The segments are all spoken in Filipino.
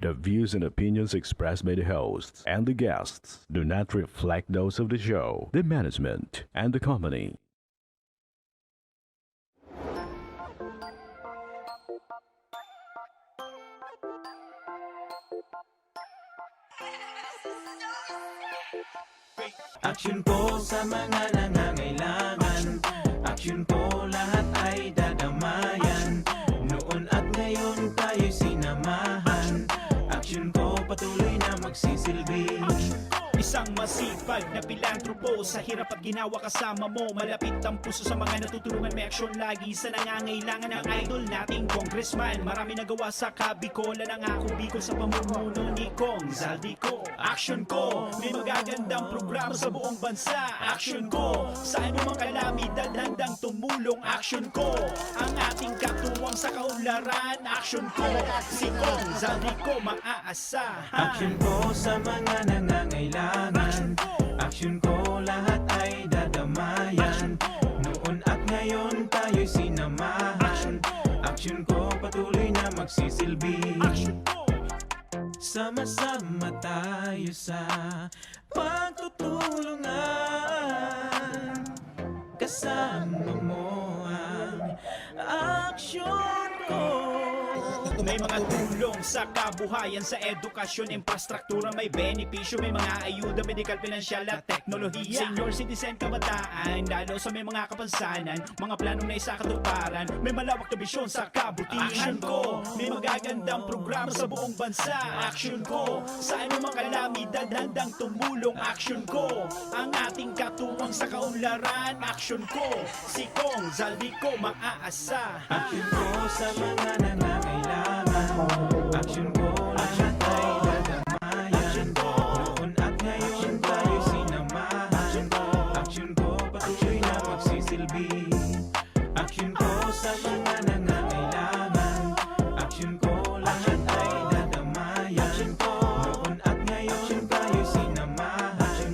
The views and opinions expressed by the hosts and the guests do not reflect those of the show, the management, and the company. Aksyon ko sa mga nangangailangan. Aksyon ko lahat ay dadamayan. Noon at ngayon tayo'y sinamahan. Aksyon ko patuloy na magsisilbi. Isang masipag na pilantropo. Sa hirap at ginawa kasama mo. Malapit ang puso sa mga natutulungan. May aksyon lagi sa nangangailangan ng idol nating congressman. Marami nagawa sa Kabikolan. Ang ako Bicol sa pamumuno ni Kong Zaldico. Aksyon ko, may magagandang programa sa buong bansa. Aksyon ko, saan mo mang kalamidad handang tumulong. Aksyon ko, ang ating katuwang sa kaunlaran. Aksyon ko, si Kong Zaldico maaasahan. Aksyon ko sa mga nangangailangan. Aksyon ko lahat ay dadamayan. Noon at ngayon tayo'y sinamahan. Aksyon ko patuloy na magsisilbi. Sama-sama tayo sa pagtutulungan. Kasama mo ang aksyon ko. May mga tulong sa kabuhayan, sa edukasyon, infrastruktura, may benepisyo, may mga ayuda, medikal, pinansyal at teknolohiya. Senior citizen, kabataan, lalo sa may mga kapansanan, mga planong na isakatuparan, may malawak na bisyon sa kabutihan ko. May magagandang programa sa buong bansa. Aksyon ko, saan mo mga kalamidad handang tumulong. Aksyon ko, ang ating katuwang sa kaunlaran. Aksyon ko, si Kong Zaldico maaasahan. Aksyon ko sa mga nangangailangan. Aksyon ko lahat ay dadamayan. Noon at ngayon tayo'y sinamahan. Aksyon ko patuloy na magsisilbi. Aksyon ko sa mga nangangailangan. Aksyon ko lahat ay dadamayan. Noon at ngayon tayo'y sinamahan.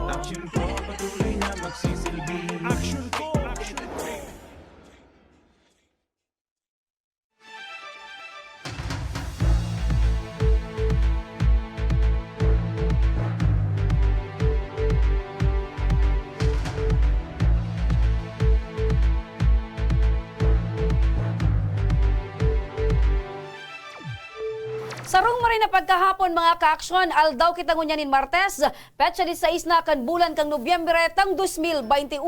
Aksyon ko patuloy na magsisilbi. Aksyon ko, aksyon ko. Sarong marin na pagkahapon mga kaaksyon, aldaw kitang unyanin Martes, petsa di sa isna kan bulan kang Nobyembre tang 2021.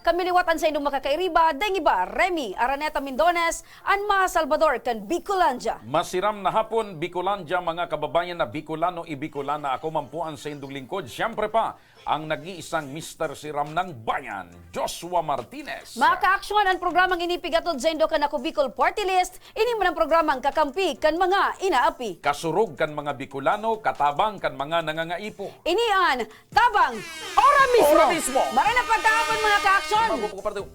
Kami liwatan sa inyong makakairiba, deng iba, Remy, Araneta Mindones, Anma Salvador kan Bicolandia. Masiram na hapon, Bicolandia, mga kababayan na Bicolano, Ibicolana. Ako mampuan sa indong lingkod. Siyempre pa, ang nag-iisang Mr. Siram ng Bayan, Joshua Martinez. Mga kaaksyon, ang programang inipigatod sa indo kan ako Bicol Party List, ini man ang programang kakampi kan mga inaapi. Kasurog kan mga Bicolano, katabang kan mga nangangaipo. Inian, tabang, ora mismo. Ora mismo. Marin na pagkahapon mga kaaksyon.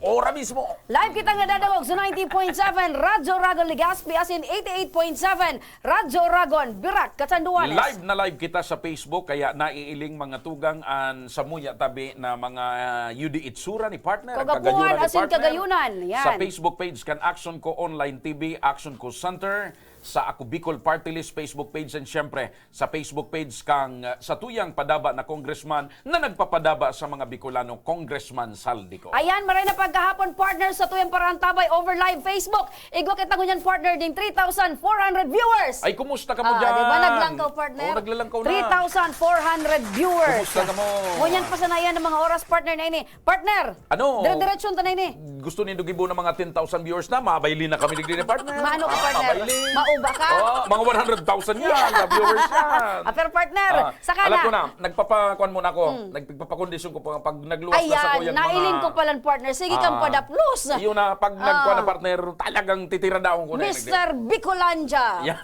Ora mismo. Live kitang nadadawag sa 90.7 Radyo Ragon Legazpi as in 88.7 Radyo Ragon Birak, Catanduanes. Live na live kita sa Facebook, kaya naiiling mga tugang an samuya tabi na mga Yudi Itsura ni partner. Kagapuhan as in Kagayunan. Yan. Sa Facebook page kan Action Ko Online TV, Action Ko Center, sa Ako Bicol Party List Facebook page, and syempre sa Facebook page kang sa tuyang padaba na congressman na nagpapadaba sa mga Bicolano, Congressman Zaldico. Ayan, maray na pagkahapon partner sa tuyang parang tabay over live Facebook. Igwa kita ngunyan partner ding 3,400 viewers. Ay, kumusta ka mo dyan? Di ba naglangkaw partner? Oo, naglalangkaw na. 3,400 viewers. Kumusta ka mo? Ngunyan pa sanayan ng mga oras partner na ini. Partner, Ano? dire-diretsyon ta na ini. Gusto niyo gibo ng mga 10,000 viewers na, mabayli na kami digdi ni partner. Maano ka partner? Mabayli. Mauba ka? Oh, mga 100,000 yan, na viewers yan. Pero partner, saka alam na. ko na, nagpapakuan muna ako. Nagpapakondisyon ko pag nagluwas na sa Ayan, kuyang nailing ko palang partner. Sige kang padaplos. Yun na, pag nagkuhan na partner, talagang titira daw ko na. Mr. Bicolandia. Yeah.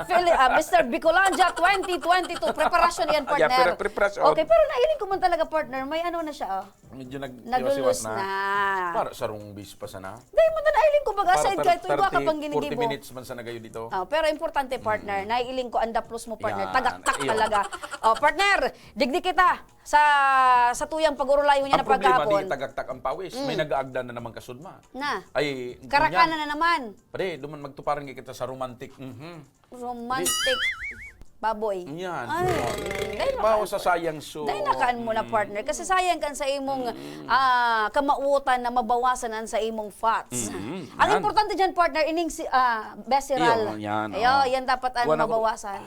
Mr. Bicolandia 2022. Preparasyon yan, partner. Yeah, preparasyon. Okay, pero nailing ko man talaga, partner. May ano na siya, oh. Medyo Nagulus na. Para sa rumbis pa sana. Dahil mo na nailing ko mag-aside kahit ito iba ka pang 40 ginigibo. minutes man sana kayo dito. Pero importante, partner. Naiiling ko anda plus mo, partner. Yan. Tagaktak Iyon. talaga. Partner, digdi kita sa tuyang pag-urulayo niya Ang na problema, paghapon. di tagaktak ang pawis. May nag-aagda na naman kasudma. Na. Ay, Karakanan na naman. Pare, duman magtuparan kita sa romantic. Romantic. baboy. Yan. Ay, dahil Bawa sa sayang so. dahil nakaan mo na partner kasi sayang kan sa imong kamautan na mabawasan an sa imong fats. Ang Yan. importante diyan partner ining bestiral. Yan, Yan dapat an Buwan ako- mabawasan.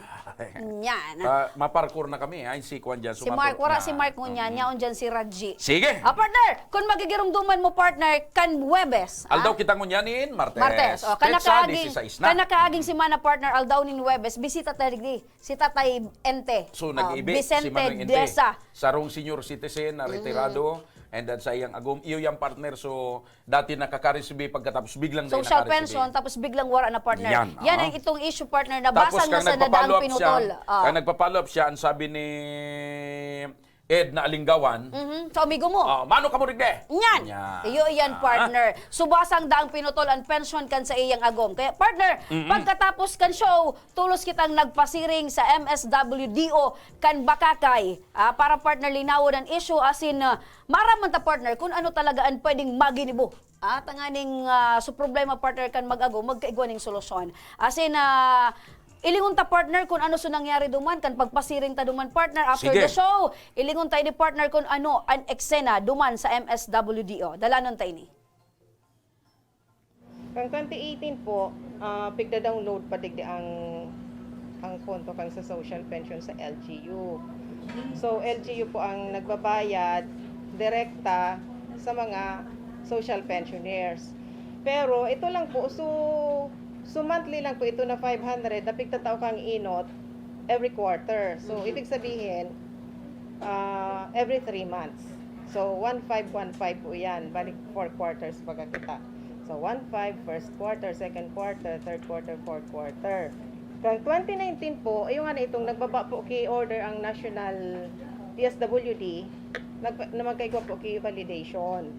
Yan. Maparkour na kami. Ay, si Kwan dyan. Si Mark, wala si Mark mo niyan, yaon dyan si Raji. Sige. Partner, kung magigirumduman mo partner, kan Huwebes. Aldaw kita ngunyanin, Martes. Martes. O, Petsa, kanakaaging 16 na. kanakaaging si mana partner aldaw nin Huwebes, bisita tayo si Tatay Ente. So, nag-ibi Vicente si Manong Inte. Deza. Sarong senior citizen na retirado. And then sa iyang agom, iyo yung partner. So, dati nakaka-receive pagkatapos biglang di Social naka-receive. pension, tapos biglang wara na partner. Yan, ang itong issue partner na Tapos basang na kang sa nagpa-follow nadaang up pinutol. siya, kang nagpa-follow up siya, ang sabi ni Ed na Alinggawan, So, amigo mo. mano ka mo rin Yan. Iyo yan, partner. Subasang daang pinutol ang pension kan sa iyang agom. Kaya, partner, pagkatapos kan show, tulos kitang nagpasiring sa MSWDO kan Bakakay. Para, partner, linawon ang issue asin maraman ta, partner, kung ano talaga ang pwedeng maginibo. Tanganing so problema, partner, kan mag-agom, magkaigwaning solusyon. Asin, ilingon ta partner kung ano so nangyari duman kan pagpasiring ta duman partner after Sige. the show. Ilingon tayo ni partner kung ano ang eksena duman sa MSWDO. Dalanon tayo ni. Kang 2018 po, pigda-download pa digdi ang konto kang sa social pension sa LGU. So LGU po ang nagbabayad direkta sa mga social pensioners. Pero ito lang po, so monthly lang po ito na 500 na pigtatao kang inot every quarter. So ibig sabihin, every 3 months. So 1,515 po yan, balik 4 quarters pagka kita. So 1,500 first quarter, second quarter, third quarter, fourth quarter. Kang 2019 po, yung ano itong nagbaba po kay order ang National PSWD, na magkaigwa po kay validation.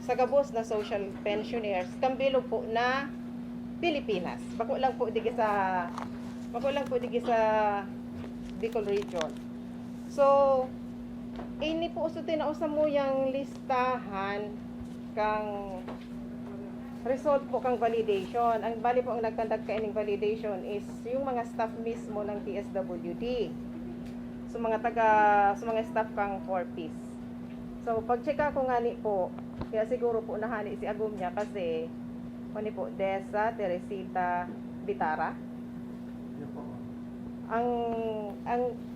Sa gabos na social pensioners, kambilo po na Pilipinas. Bako lang po digi sa Bicol region. So, ini po uso tinausa mo yang listahan kang result po kang validation. Ang bali po ang nagkandak kaining validation is yung mga staff mismo ng TSWD. So mga staff kang 4-piece. So pag-check ako ngani po, kaya siguro po nahani si Agum niya kasi ano po, Deza, Teresita, Bitara. Ang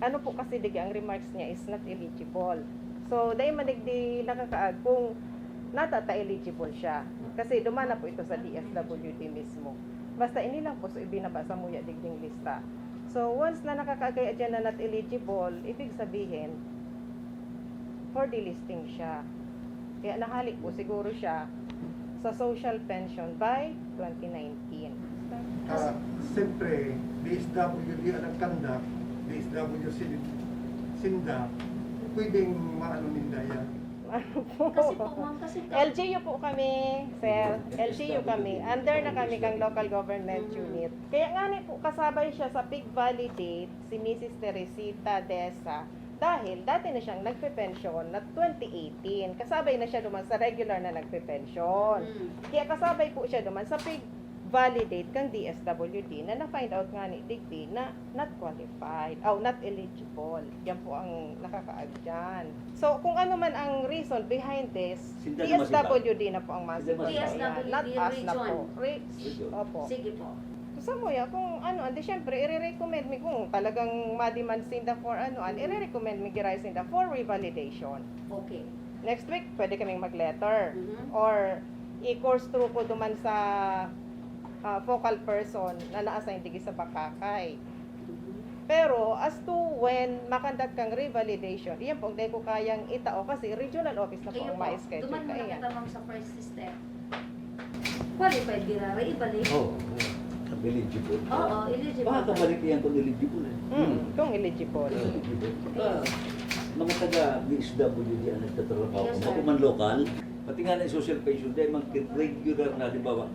ano po kasi digi ang remarks niya is not eligible. So dahil madigdi nakakaag kung natata eligible siya. Kasi dumana po ito sa DSWD mismo. Basta ini lang po so ibinaba sa muya digding lista. So once na nakakaagay dyan na not eligible, ibig sabihin for delisting siya. Kaya nahalik po siguro siya sa social pension by 2019. Siyempre, DSWD ang nagkandak, DSWD Sinda, pwedeng maano ninda yan. Kasi po, ma'am, LGU po kami, sir. LGU kami. Under na kami kang local government unit. Kaya nga po kasabay siya sa PIG validate si Mrs. Teresita Deza dahil dati na siyang nagpe-pension na 2018. Kasabay na siya duman sa regular na nagpe-pension. Kaya kasabay po siya duman sa PIG validate kang DSWD na na-find out nga ni Digby na not qualified, not eligible. Yan po ang nakakaag dyan. So, kung ano man ang reason behind this, Sinda naman DSWD na po ang masipag. DSWD Not us na region. po. Opo. Sige po. So, sa moya, kung ano, andi syempre, i-recommend mi kung talagang ma-demand sinda for i-recommend mi giray sinda for revalidation. Okay. Next week, pwede kaming mag-letter. Mhm. Or i-course through po duman sa focal person na na-assign digi sa Bakakay. Pero as to when makandak kang revalidation, iyan po dahil ko kayang itao kasi regional office na po ang ma-schedule. Duman mo Kaya na yan. kita ma'am sa first step. Qualified ginara, ibalik. Oo. Eligible. Oo, eligible. Baka kabalik yan kung eligible eh. Kung eligible. Eligible. Mga taga-DSWD ang nagtatrabaho. Yes, sir. Ako man lokal, pati nga na yung social pension, dahil mag-regular na, di ba,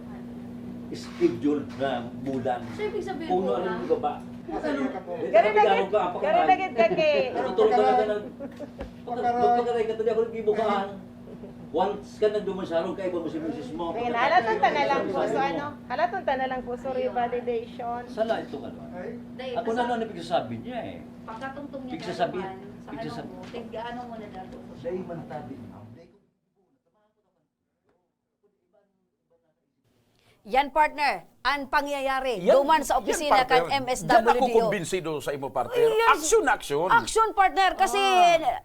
schedule na bulan. So, ibig sabihin Kung po, ano ma'am, yung baba. Gari lagit kake. Tutulog ka na ng... Pagkakaray ka tayo ako nag-ibukaan. Once ka nagdumansarong, kaiba mo si misis mo. Ngayon, halatunta na lang po. So halatunta na lang po. So revalidation. Sala ito ka Ako na lang nabigsasabi niya eh. Pagkatungtong niya Bigsasabi. sa ano mo, tiggaano mo na dato. Dahil man tabi. Yan partner, ang pangyayari Yan- duman sa yan, opisina partner. kan Diyan ako MSWDO. kumbinsido sa imo partner. Yes. Action. Action partner kasi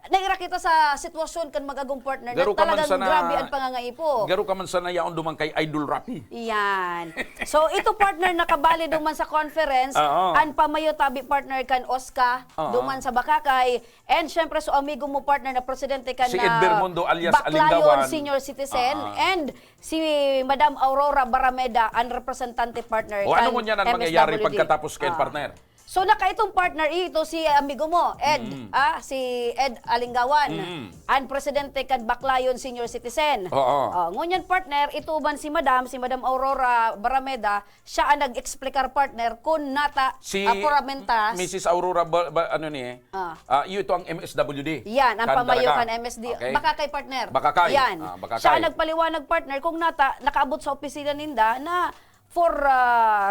naira kita sa sitwasyon kan magagong partner na Garo ka man talagang sana- grabe ang pangangaipo. Garo ka man sana yaon duman kay Idol Rapi. Yan. So ito partner nakabali duman sa conference, Oo. ang pamayo tabi partner kan Oscar Oo. duman sa Bakakay, and syempre so amigo mo partner na presidente kan Si na Ed Bermundo alias Baclayon Alingawan. senior citizen, Oo. and si Madam Aurora Barameda ang representante partner O ano mo niyan ang mangyayari MSWD. pagkatapos kay Ah. partner? So nakaitong partner ito si amigo mo, Ed, si Ed Alingawan, ang presidente kan Baclayon senior citizen. Oo. Ngunyan partner, ito man si Madam Aurora Barameda, siya ang nag-explicar partner kung nata Si apuramentas. Mrs. Aurora ano ni ito ang MSWD. Yan, ang pamayo talaga. kan MSD. Okay. Bakakay partner. Bakakay. Yan. Bakakay. Siya ang nagpaliwanag partner kung nata nakaabot sa opisina ninda na for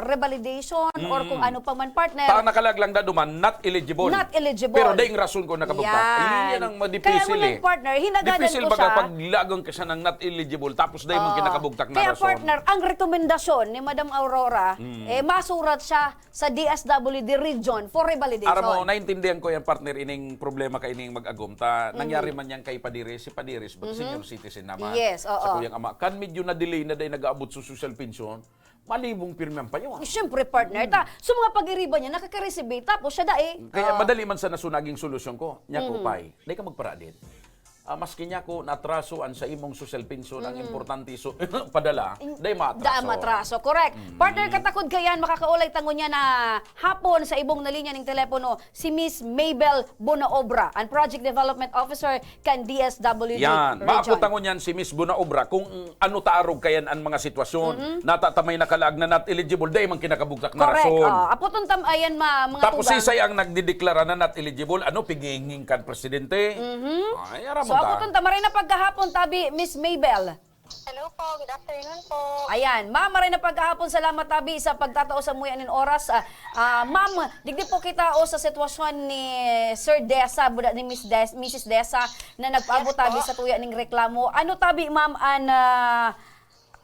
revalidation or kung ano pa man partner. Ta nakalaglang da duman not eligible. Not eligible. Pero daing rason ko nakabugtak. Yan ang Kaya madipicil ngunyan partner, hinaganan Difficile ko baga siya. pag lagang ka siya ng not eligible tapos daing mo kinakabugtak na Kaya rason. partner, ang rekomendasyon ni Madam Aurora, masurat siya sa DSWD region for revalidation. Ara mo, naintindihan ko yan partner ining problema ka ining mag-agom. Nangyari man yan kay Padiris, si Padiris, but senior citizen naman. Yes, oo. Sa kuyang ama. Kan medyo na delay na dahi nag-aabot sa social pension, malibong pirmyan pa yun. Siyempre partner, so mga pag-iriba niya, nakaka-receive, tapos siya Kaya madali man sa nasunaging solusyon ko, niya ko pay, dahi ka magpara din. Maski niya ko natrasoan sa imong social pension, ang importante padala, dahi matraso. Da matraso, correct. Partner, katakod ka yan, makakaulay tango niya na hapon sa ibong nalinya ng telepono, si Miss Mabel Bonaobra, ang Project Development Officer kan DSWD Yan, region. maakutangon yan si Miss Bonaobra kung ano taarog kayan ang mga sitwasyon, natatamay nakalaag na not eligible, dahi man kinakabugtak na Correct. rason. Aputon tam ayan mga Tapos tugang. isay ang nagdideklara na not eligible, ano, piginging kan presidente. Ay, aram So aputon tam maray na pagkahapon tabi Miss Mabel. Hello po, good afternoon po. Ayan, ma'am, maray na pagkahapon, salamat tabi sa pagtatao sa muyan ng oras. Ma'am, digdi po kita sa sitwasyon ni Sir Desa, ni Mrs. Desa, na nagpaabot Yes, tabi po. sa tuya ng reklamo. Ano tabi, ma'am, ang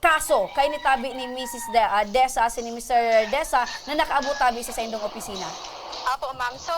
kaso kay ni tabi ni Mrs. Desa, si ni Mr. Desa, na nakaabot tabi sa indong opisina? Apo ma'am, so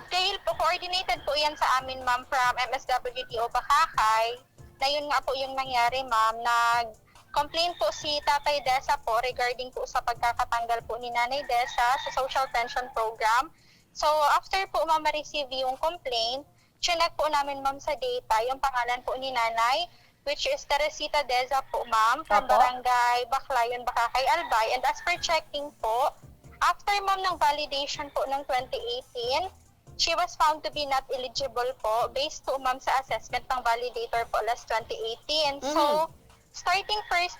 dahil po coordinated po yan sa amin ma'am from MSWDO Bakakay, na yun nga po yung nangyari ma'am, nag-complain po si Tatay Desa po regarding po sa pagkakatanggal po ni Nanay Desa sa social pension program. So after po ma'am ma-receive yung complaint, chinek po namin ma'am sa data yung pangalan po ni Nanay, which is Teresita Deza po ma'am, from Apo. Barangay Baclayon, Bakakay, Albay. And as per checking po, after ma'am ng validation po ng 2018, she was found to be not eligible po based po ma'am sa assessment ng validator po last 2018. So, starting first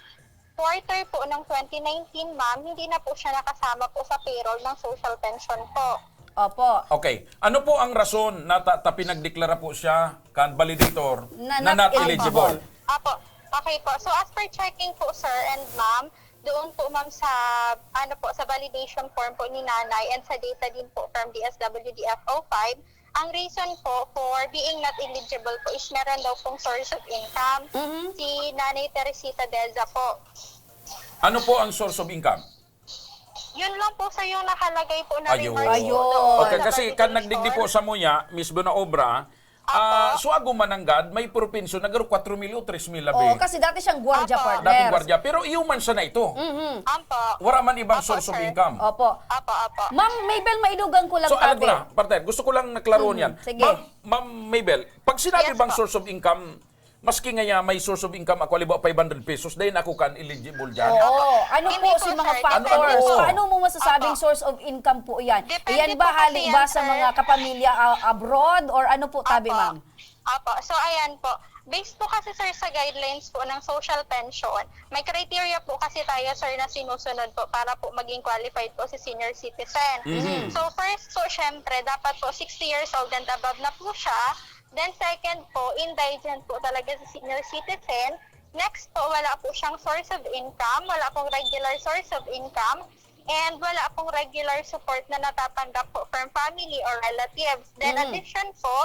quarter po ng 2019 ma'am, hindi na po siya nakasama po sa payroll ng social pension po. Opo. Okay. Ano po ang rason na pinagdeklara po siya kan validator Na na not not eligible? Apo, okay po. So, as per checking po sir and ma'am, doon po ma'am sa sa validation form po ni Nanay and sa data din po from DSWD FO5, ang reason po for being not eligible po is meron daw pong source of income. Si Nanay Teresita Deza po. Ano po ang source of income? Yun lang po sa yung nakalagay po na Ayun. remarks po Ayun. doon Okay, sa kasi kan validation. nagdigdi po sa muya, Miss Bonaobra, suago mananggad, may propinso, nagaro 4,000 o 3,000 labi. Oo, kasi dati siyang gwardiya, Apo. partner. Dating gwardiya. Pero iuman siya na ito. Ampo. Wala man ibang Apo, source of sir. income. Opo. Apo. Ma'am Mabel, maidugang ko lang So, alam tabi. ko na, partner, gusto ko lang naklaroon yan. sige. Ma'am Mabel, pag sinabi Yes, bang po. source of income, maski nga may source of income ako, halimbawa 500 pesos, dahil ako kan eligible dyan. Oo. Ano Hindi po po, si mga sir. factors? Ano? Paano mo masasabing Apo. source of income po yan? Depende Yan ba po kasi halik ba yan, sa sir. mga kapamilya abroad or ano po tabi, ma'am? Apo. So, ayan po. Based po kasi, sir, sa guidelines po ng social pension, may criteria po kasi tayo, sir, na sinusunod po para po maging qualified po si senior citizen. So, first po, syempre, dapat po 60 years old and above na po siya. Then second po, indigent po talaga sa senior citizen. Next po, wala po siyang source of income, wala pong regular source of income, and wala pong regular support na natatanggap po from family or relatives. Then addition po,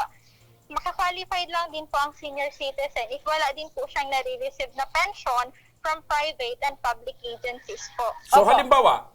makakwalified lang din po ang senior citizen if wala din po siyang nare-receive na pension from private and public agencies po. So halimbawa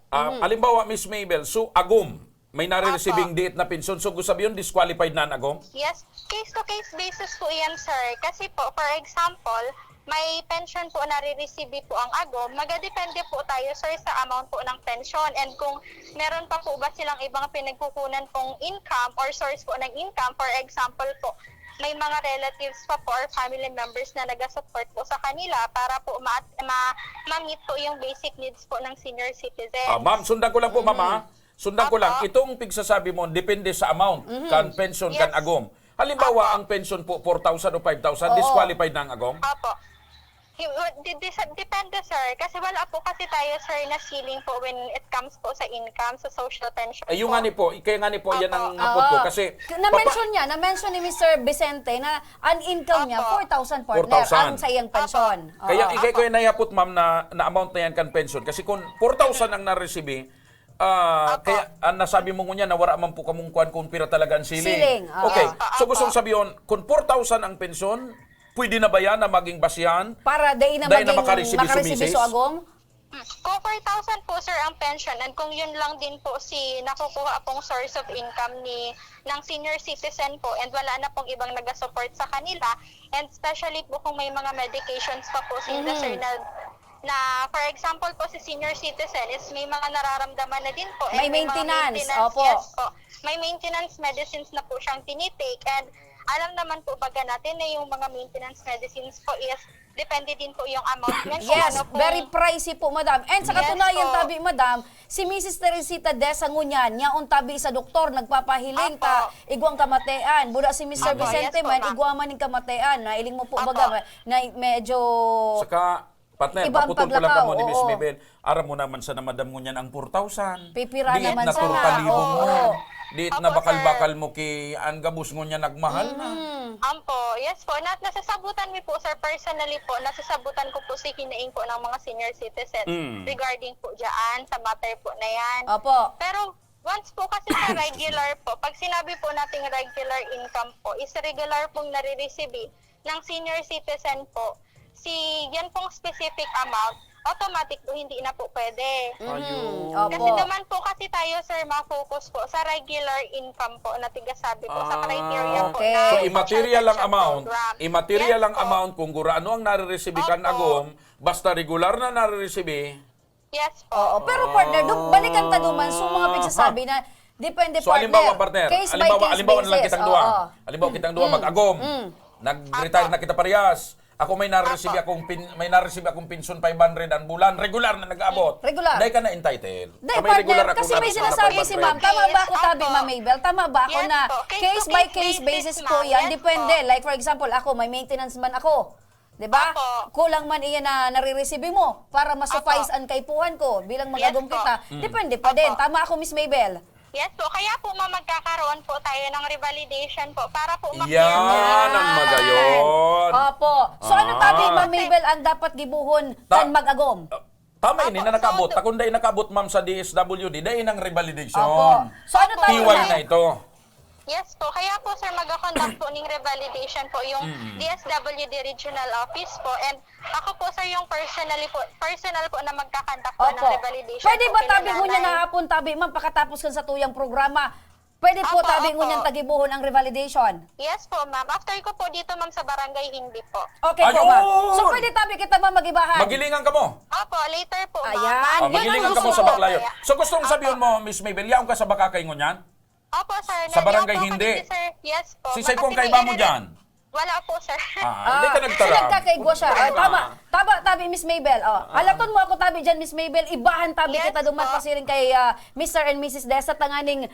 Miss Mabel, so agom may nare-receiving date na pensyon. So gusto sabihin disqualified na ang agom? Yes, case-to-case basis po yan, sir. Kasi po, for example, may pension po na re-receive po ang agom, magadepende po tayo, sir, sa amount po ng pension. And kung meron pa po ba silang ibang pinagkukunan pong income or source po ng income, for example po, may mga relatives pa po or family members na nag-support po sa kanila para po ma-meet po yung basic needs po ng senior citizen. Ma'am, sundan ko lang po, mama. Sundan ko lang, itong pigsasabi mo, depende sa amount, kan pension, kan Yes. agom. Halimbawa, ang pension po, 4,000 o 5,000, disqualified na ang agom? Opo. Depende, sir. Kasi wala po kasi tayo, sir, na ceiling po when it comes po sa income, sa social pension Yung nga ni po, kaya nga ni po, yan ang Opo. apot ko. Kasi, Na-mention ni Mr. Vicente na ang income niya, 4,000 partner, 4,000. ang sa iyang pensyon. Oo. Kaya ikay ko yung naiapot, ma'am, na amount na yan kan pension. Kasi kung 4,000 ang na-receive, kaya ang nasabi mo niya na wala man po kamong kuan kung pira talaga ang Ceiling, ceiling. oo. Okay, so gustong sabihin, kung 4,000 ang pensyon, pwede na ba yan na maging basihan? Para day na makareceive makareceive so agom? Kung 4,000 po, sir, ang pension, and kung yun lang din po si nakukuha pong source of income ng senior citizen po, and wala na pong ibang nag-support sa kanila, and especially po kung may mga medications pa po sila, sir, na for example po si senior citizen is may mga nararamdaman na din po. And May maintenance, opo. Yes po. May maintenance medicines na po siyang tinitake, and alam naman po baga natin na yung mga maintenance medicines po is depende din po yung amount niyan. kung Yes, ano po- very pricey po, madam. And sa Yes katunayan, po. tabi, madam, si Mrs. Teresita Desa Ngunyan, niya un tabi sa doktor, nagpapahiling ta, igwang kamatean. Buda si Mr. Apo, Vicente yes po, man, ma'am. igwang man ng kamatean. Na iling mo po Apo. baga, na medyo... Saka, partner, Iba ang paputol ko lang paglakaw, kamo ni Miss oo. Mabel. Aram mo naman sa namadam mo niyan ang 4,000. Pipira Diit naman na sana. turkalibong mo. Oo. Diit Opo, na sir. bakal-bakal mo ki ang gabus mo niya nagmahal na. Ampo, yes po. Nasasabutan mi po, sir, personally po, nasasabutan ko po si hinaing po ng mga senior citizen regarding po dyan, sa matter po na yan. Opo. Pero once po kasi sa regular po, pag sinabi po nating regular income po, is regular pong nare-receive ng senior citizen po, yan pong specific amount, automatic po hindi na po pwede. Opo. Kasi naman po kasi tayo, sir, ma-focus po sa regular income po na tigasabi po sa criteria po okay. na So, social immaterial ang pension amount. program. Immaterial Yes ang po. amount kung ano ang nare-receive kan Opo. agom, basta regular na nare-receive. Yes po. Oo, pero partner, balikan ta duman, so mga pigsasabi na, depende So, partner. halimbawa, partner, Case by case halimbawa na lang basis. kitang Oo. duwa. Halimbawa kitang duwa mag-agom. Nag-retire na kita parehas. Ako may na-receive akong pension 500 ang bulan, regular na nag-abot. Regular. Dahil ka na entitled. Dahil May regular partner, ako kasi may na-receive sinasabi na si 500. ma'am, tama ba ako Yes, tabi, opo. Ma'am Mabel? Tama ba ako Yes na po. case by case Case-to-case basis basis, po ma'am. yan? Yes Depende. po. Like for example, ako, may maintenance man ako. 'Di ba? Opo. Kulang man iyan na nare-receive mo para ma-suffice ang kaipuhan ko bilang magagong Yes po. kita. Depende pa din. Tama ako, Miss Mabel. Yes po. Kaya po magkakaroon po tayo ng revalidation po para po Yan ang magayon. Opo. So ano tabi, Ma'am Mabel, ang dapat gibuhon kan mag-agom? Tama ini Opo, na nakabot. so, Takon dahil nakabot ma'am sa DSWD, dahil ang revalidation. Opo. So ano tabi, Tiway ma'am? na ito. Yes po. Kaya po, sir, mag-conduct po ng revalidation po yung DSWD Regional Office po. And ako po, sir, yung personal po na magkakandak po ng Opo. revalidation. Pwede po ba kila tabi mo niya nanay. na hapon tabi, ma'am, pakatapos kan sa tuyang programa? Pwede po Opo, tabi mo opo. niyan tagibuhon ang revalidation? Yes po, ma'am. After ko po dito, ma'am, sa barangay, hindi po. Okay po, Ayun! ma'am. So pwede tabi kita ba magibahan? Magilingan ka mo. Opo, later po, ma'am. Ayan. Oh, Yun ang magilingan ka mo gusto sa ko. Baclayo. So gustong sabihin mo, Miss Mabel, yaong ka sa Bakakay ngunyan? Opo, sir. Sa Nandiyan barangay po hindi? kami, sir. Yes po. Si Saipong Kasi kaiba mo may dyan? Wala po, sir. Hindi ka So nagtaram. nagkakaigwa siya. Tama, tabi, Miss Mabel. Halaton mo ako tabi dyan, Miss Mabel. Ibahan tabi Yes kita duman po. pasiring kay Mr. and Mrs. Desa tanganing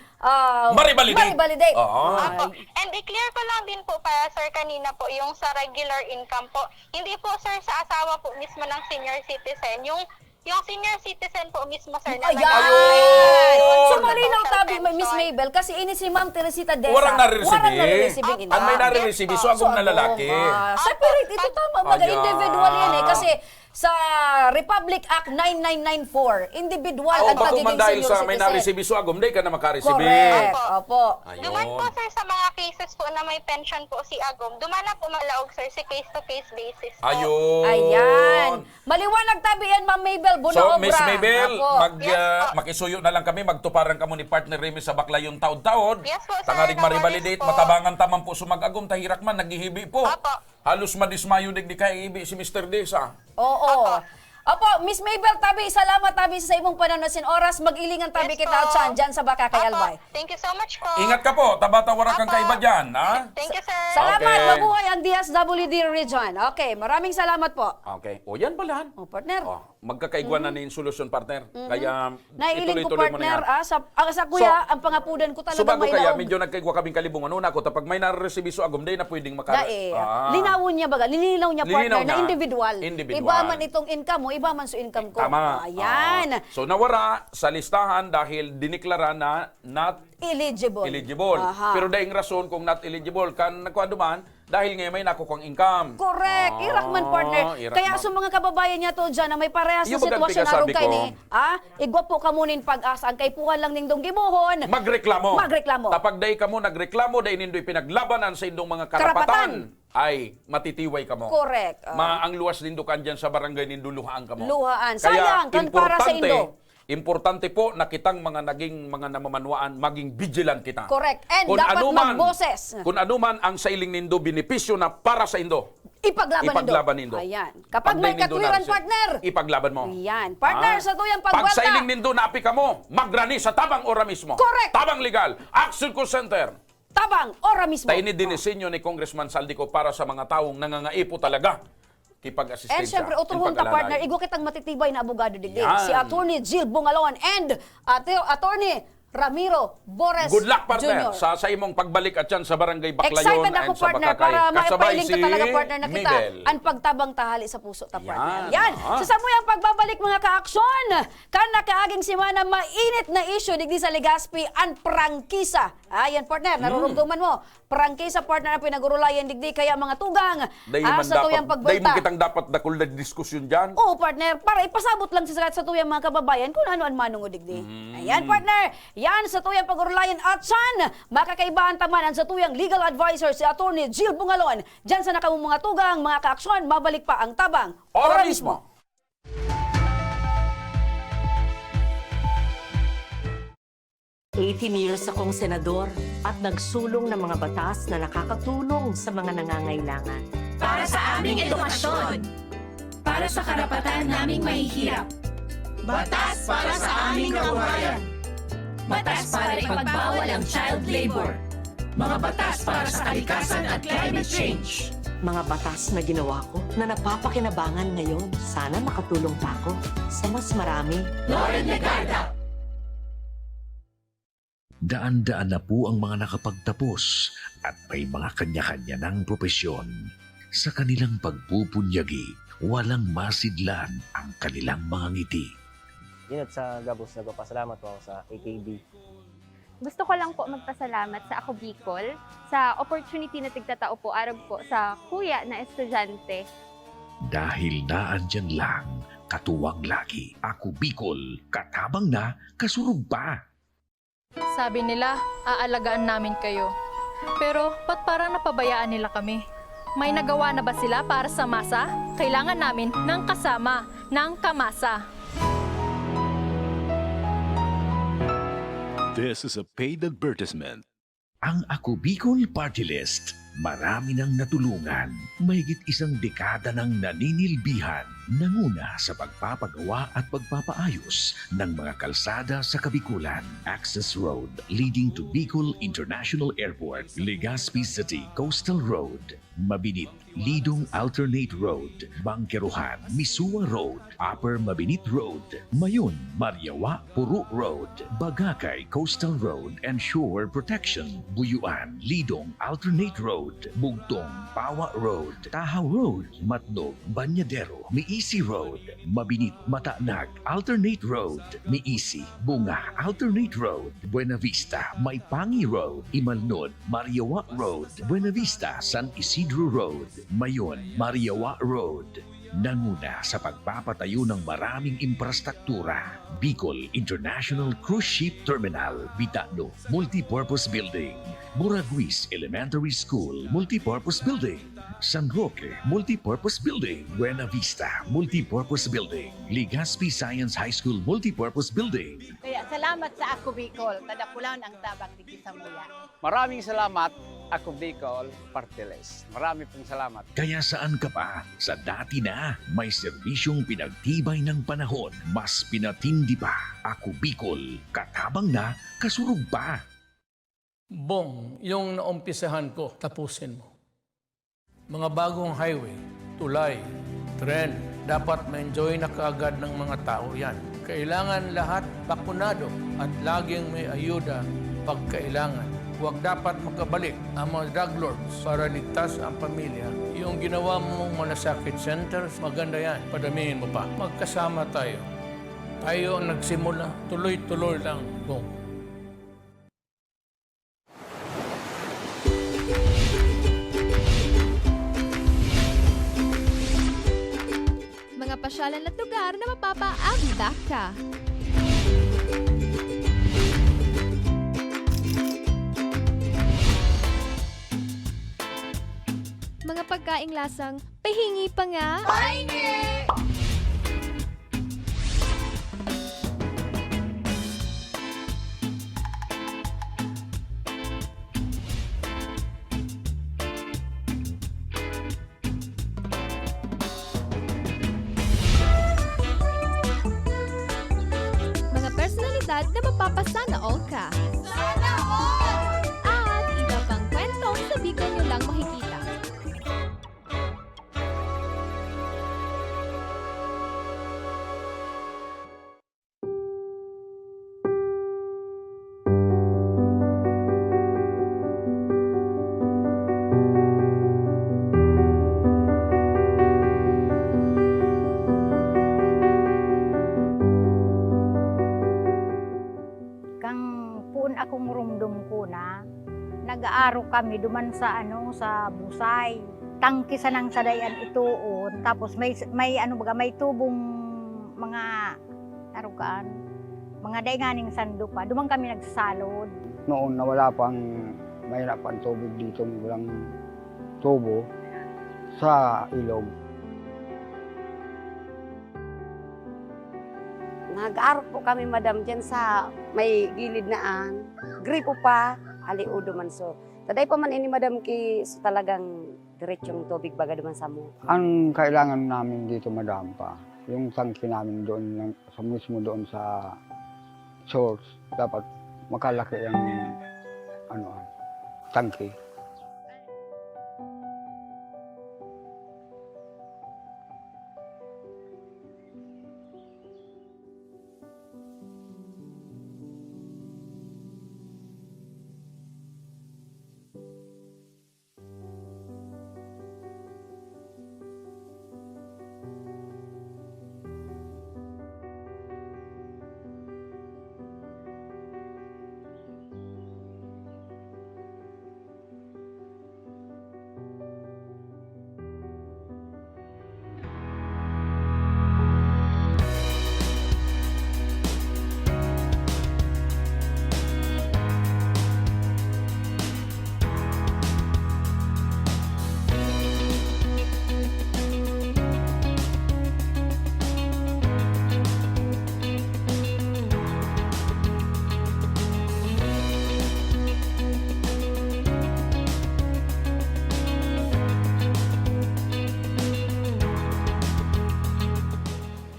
Maribalidate. Maribalidate. Oo. Opo. And i-clear ko lang din po para, sir, kanina po, yung sa regular income po. Hindi po, sir, sa asawa po mismo ng senior citizen. Yung senior citizen po mismo, sir, na Ayan! nag-apply So sa malinaw social tabi, pension. Miss Mabel, kasi ini si Ma'am Teresita Desa. Warang nare-receive. Warang nare-receive ina. Ang may nare-receive, so agong na lalaki. Separate, ito tama, mga Ayan. individual yan eh. Kasi sa Republic Act 9994, individual Oo, ang bako pagiging man dahil senior sa may citizen. na-receive, so agong di ka na makareceive. Correct. Opo. Duman po Ayun. sir sa mga cases po na may pension po si Agom. Duman na po malaog sir si case-to-case basis po. Ayun. Ayan. Maliwanag tabi yan, Ma'am Mabel, buno So, obra. Miss Mabel, Opo. makisuyo na lang kami, magtuparan kamo ni partner Remy sa Baklayon taod-taod. Yes po, sir. Tangaring No maribalidate, worries po. matabangan tamang po sumag-agom, tahirak man, naghihibi po. Opo. Halos madismayo digdi kay ibi si Mr. Desa. Oo. Opo, Miss Mabel, tabi, salamat tabi sa imong pananasin oras. Mag-ilingan tabi Yes kita po. out dyan sa baka kay Opo. Albay. Thank you so much po. Ingat ka po, tabata-wara kang Opo. kaiba dyan, ha? Thank you sir. Salamat, Okay. mabuhay ang DSWD region. Okay, maraming salamat po. Okay. O yan pala. O, partner. Oh, magkakaigwan na ni solusyon, partner. Kaya Naiiling ko, ituloy-tuloy mo na partner, yan. sa kuya, ang pangapudan ko talaga Subago may kaya, laog. medyo nagkaigwa kaming kalibungan. Una ko, tapag may nare-receive so agom, day na pwedeng maka... Dae. Linawon niya baga, lilinaw niya partner Lilinaw na niya. individual. Individual. Iba man itong income mo, iba man sa income ko. Tama. Ayan. So nawara sa listahan dahil diniklara na not Eligible. eligible. Aha. Pero daing rason kung not eligible kan nakuha duman dahil ngayon may nakukuhang income. Correct. Irak man, partner. Irak Kaya man. sa mga kababayan niya to dyan na may parehas na Yung bagang sitwasyon tigasabi aron kay ko. ni, igwa po ka munin pag-asa. Ang kaipuhan lang ning dong gibuhon. Magreklamo. Magreklamo. Tapag day kamo nagreklamo, day nindo'y pinaglabanan sa indong mga karapatan, ay matitiway kamo. Correct. Ang luwas nindo kan dyan sa barangay nindo luhaan kamo. Luhaan. Kaya Sayang, kan para sa indo. importante po na kitang mga naging mga namamanwaan, maging vigilant kita. Correct. And dapat magboses. Kung anuman ang sailing nindo, benepisyo na para sa indo. Ipaglaban nindo. Ayan. Kapag may day nindo katwiran, na- partner. Ipaglaban mo. Ayan. Partner, sa tuyang Pag pagwelta. sailing nindo, naapi ka mo, magrani sa tabang ora mismo. Correct. Tabang legal. Action Call Center. Tabang, ora mismo. Tayo ni dinisenyo ni Congressman Saldico para sa mga taong nangangaipo talaga kipag-asistensya. And syempre, uturhon ka, kipag-alalay. partner, igo kitang matitibay na abogado digdi. Yan. Si Attorney Jill Bungalon and Attorney Ramiro Bores Good luck, partner, Jr. sa imong pagbalik at yan sa Barangay Baklayon Excited ako, and sa partner, Bakakay. para Kasabay maipahiling ka si talaga, partner, na kita Mabel. ang pagtabang tahali sa puso ta, partner. Yan, Yan. Sa samuyang pagbabalik, mga ka-aksyon, kan nakaaging simana, mainit na issue digdi sa Legazpi ang prangkisa. Ayan, partner, narurugtuman mo. Prangkisa, partner, ang pinagurulayan digdi, kaya mga tugang sa tuyang Day pagbulta. man kitang dapat dakul na diskusyon dyan. Oo, partner, para ipasabot lang sa tuyang mga kababayan kung ano ang manong digdi. Ayan, partner, yan sa tuyang pag-urulayan at saan makakaibaan tamanan sa tuyang legal advisor si Attorney Jill Bungalon. Diyan sa nakamong mga tugang, mga kaaksyon, mabalik pa ang tabang. Ora mismo. Years akong senador at nagsulong ng mga batas na nakakatulong sa mga nangangailangan. Para sa aming edukasyon. Para sa karapatan naming mahihirap. Batas para sa aming kabuhayan. Batas para ipagbawal ang child labor. Mga batas para sa kalikasan at climate change. Mga batas na ginawa ko na napapakinabangan ngayon. Sana makatulong pa ako sa mas marami. Lauren Legarda. Daan-daan na po ang mga nakapagtapos at may mga kanya-kanya ng propesyon. Sa kanilang pagpupunyagi, walang masidlan ang kanilang mga ngiti. Dinot sa Gabos, nagpapasalamat po ako sa AKB. Gusto ko lang po magpasalamat sa Ako Bicol sa opportunity na tigtatao po arag po sa kuya na estudyante. Dahil naandyan lang, katuwang lagi. Ako Bicol, katabang na, kasurug pa. Sabi nila, aalagaan namin kayo. Pero, ba't parang napabayaan nila kami? May nagawa na ba sila para sa masa? Kailangan namin ng kasama, ng kamasa. This is a paid advertisement. Ang Ako Bicol Party List, marami nang natulungan. Mahigit isang dekada ng naninilbihan, nanguna sa pagpapagawa at pagpapaayos ng mga kalsada sa Kabikulan. Access Road leading to Bicol International Airport, Legazpi City Coastal Road, Mabinit, Lidong Alternate Road, Bangkeruhan, Misua Road, Upper Mabinit Road, Mayon, Mariawa, Puro Road, Bagakay Coastal Road and Shore Protection, Buyuan, Lidong Alternate Road, Bugtong, Pawa Road, Tahaw Road, Matnog, Banyadero, Easy Road, Mabinit, Mataanag, Alternate Road, May Easy, Bunga, Alternate Road, Buena Vista, Maipangi Road, Imalnod, Mariawa Road, Buena Vista, San Isidro Road, Mayon, Mariawa Road. Nanguna sa pagpapatayo ng maraming infrastruktura. Bicol International Cruise Ship Terminal, Bitano, Multipurpose Building. Moraguis Elementary School, Multipurpose Building. San Roque, Multipurpose Building. Buena Vista, Multipurpose Building. Legazpi Science High School, Multipurpose Building. Kaya salamat sa Ako Bicol, tadakulan ang tabang di sa muya. Maraming salamat, Ako Bicol Party List. Marami pong salamat. Kaya saan ka pa? Sa dati na, may serbisyong pinagtibay ng panahon. Mas pinatindi pa. Ako Bicol, katabang na, kasurog pa. Bong, yung naumpisahan ko, tapusin mo. Mga bagong highway, tulay, tren, dapat ma-enjoy na kaagad ng mga tao yan. Kailangan lahat bakunado at laging may ayuda pag kailangan. Huwag dapat makabalik ang mga drug lords para ligtas ang pamilya. Yung ginawa mong malasakit centers, maganda yan. Padamihin mo pa. Magkasama tayo. Tayo ang nagsimula, tuloy-tuloy lang, Bong. Mga pasyalan at lugar na mapapa-abdak ka. Mga pagkaing lasang pahingi pa nga. Pahingi! Mga personalidad na mapapasana all ka. Sana all! At iba pang kwentong sa Bicol nyo lang makikita. Akong rumdum ko na nag-aaro kami duman sa sa Busay. Tangki sa nang sadayan ituon. Tapos may may tubong mga arukaan. Mga dainganing sando pa. Duman kami nagsasalod. Noon nawala pang mahirap ang tubig dito, walang tubo sa ilog. Nag-aarap po kami, madam, dyan sa may gilid naan. Gripo pa, aliudo man so. Taday pa man ini, madam, sa talagang diretsong tubig baga duman sa mo. Ang kailangan namin dito, madam, pa, yung tangki namin doon, mismo doon sa source, dapat makalaki ang tangki.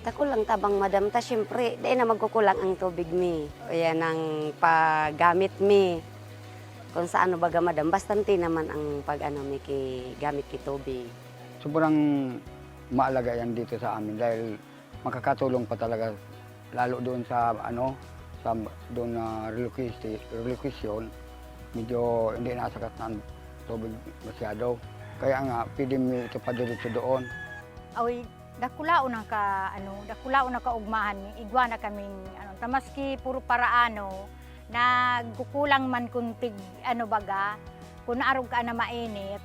Takulang tabang, madam, ta syempre, di na magkukulang ang tubig mi. Ayan ang paggamit mi. Kung sa baga, madam, bastante naman ang mi gamit ki tubig. Sobrang maalaga yan dito sa amin dahil makakatulong pa talaga lalo doon sa doon na relocation, medyo hindi nasakat ng tubig masyado. Kaya nga, pwede mo ito pa diretso doon. Awi, Dakulao na kaugmahan mi igwa na kaming tamaski puro paraano nagkukulang man kuntig baga kun arog ka na mainit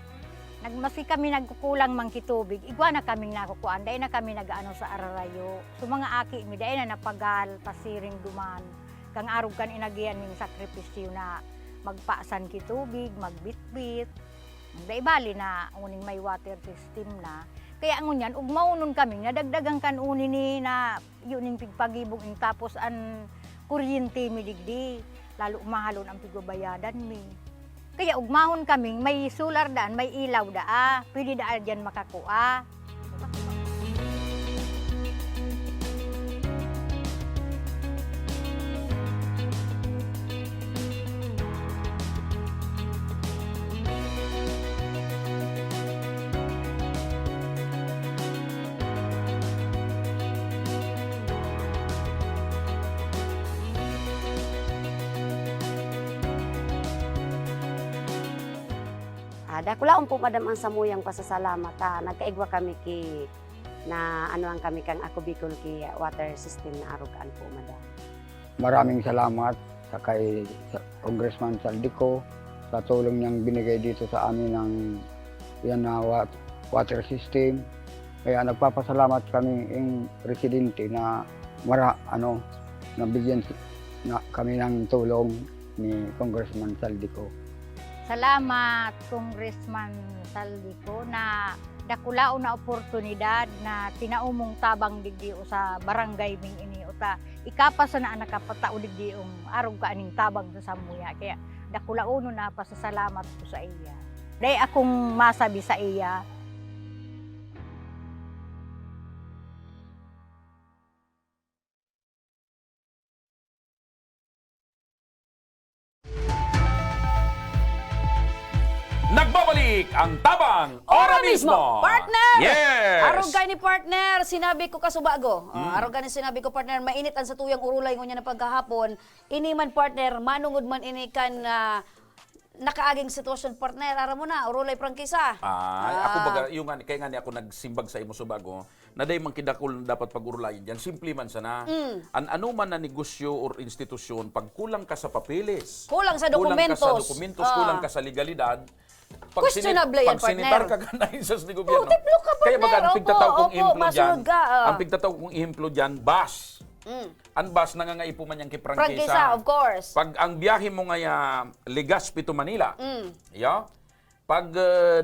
maski kami nagkukulang man kitubig igwa na kaming nakukuan dai na kami nagaano sa ararayo so mga aki mi dai na napagal pasiring duman kang arog kan inagian ning sakripisyo na magpaasan kitubig magbitbit dai bali na uning may water system na. Kaya ngunyan, ug maunon kami, nadagdagan kan uni ni na yun yung pigpagibog tapos an kuryente mi digdi, lalo mahalon ang pigbabayadan mi. Kaya ugmahon kami, may solar daan, may ilaw daa, pwede daan dyan makakua. Dakulaon po madam ang samuyang pasasalamat. Nagkaigwa kami ki na ang kami kang Ako Bicol ki water system na arugan po madam. Maraming salamat sa kay Congressman Saldico sa tulong niyang binigay dito sa amin ng yan na water system. Kaya nagpapasalamat kami yung residente na nabigyan na kami ng tulong ni Congressman Saldico. Salamat, Congressman Saldico, na dakulao na oportunidad na tinaumong tabang digdi o sa barangay ming ini o ta ikapasa na nakapatao digdi ang arog ka aning tabang sa samuya. Kaya dakulao no na pasasalamat ko sa iya. Dahil akong masabi sa iya, Nagbabalik ang Tabang Ora Mismo! Partner! Yes! Arog ni partner, sinabi ko kasubago. Arog ni sinabi ko partner, mainit ang sa tuyang urulay ngunya na pagkahapon. Ini man partner, manungod man ini kan nakaaging sitwasyon partner. Ara mo na, urulay prangkisa. Ako baga, yung kaya nga ako nagsimbag sa imo subago, na day man kidakol dapat pag-urulayin diyan. Simple man sana. Ano man na negosyo or institusyon, pag kulang ka sa papeles, kulang sa dokumentos, kulang ka sa legalidad, questionable yan, partner. Pag sinitar ka ganaisos ni gobyerno. Tiplo ka, partner. Kaya baga, ang pigtataw kong implo dyan, ang pigtataw kong implo dyan, bus. Ang bus, nangangaipo man yung kiprangkisa. Prangkisa, of course. Pag ang biyahe mo ngaya Legazpi to Manila, pag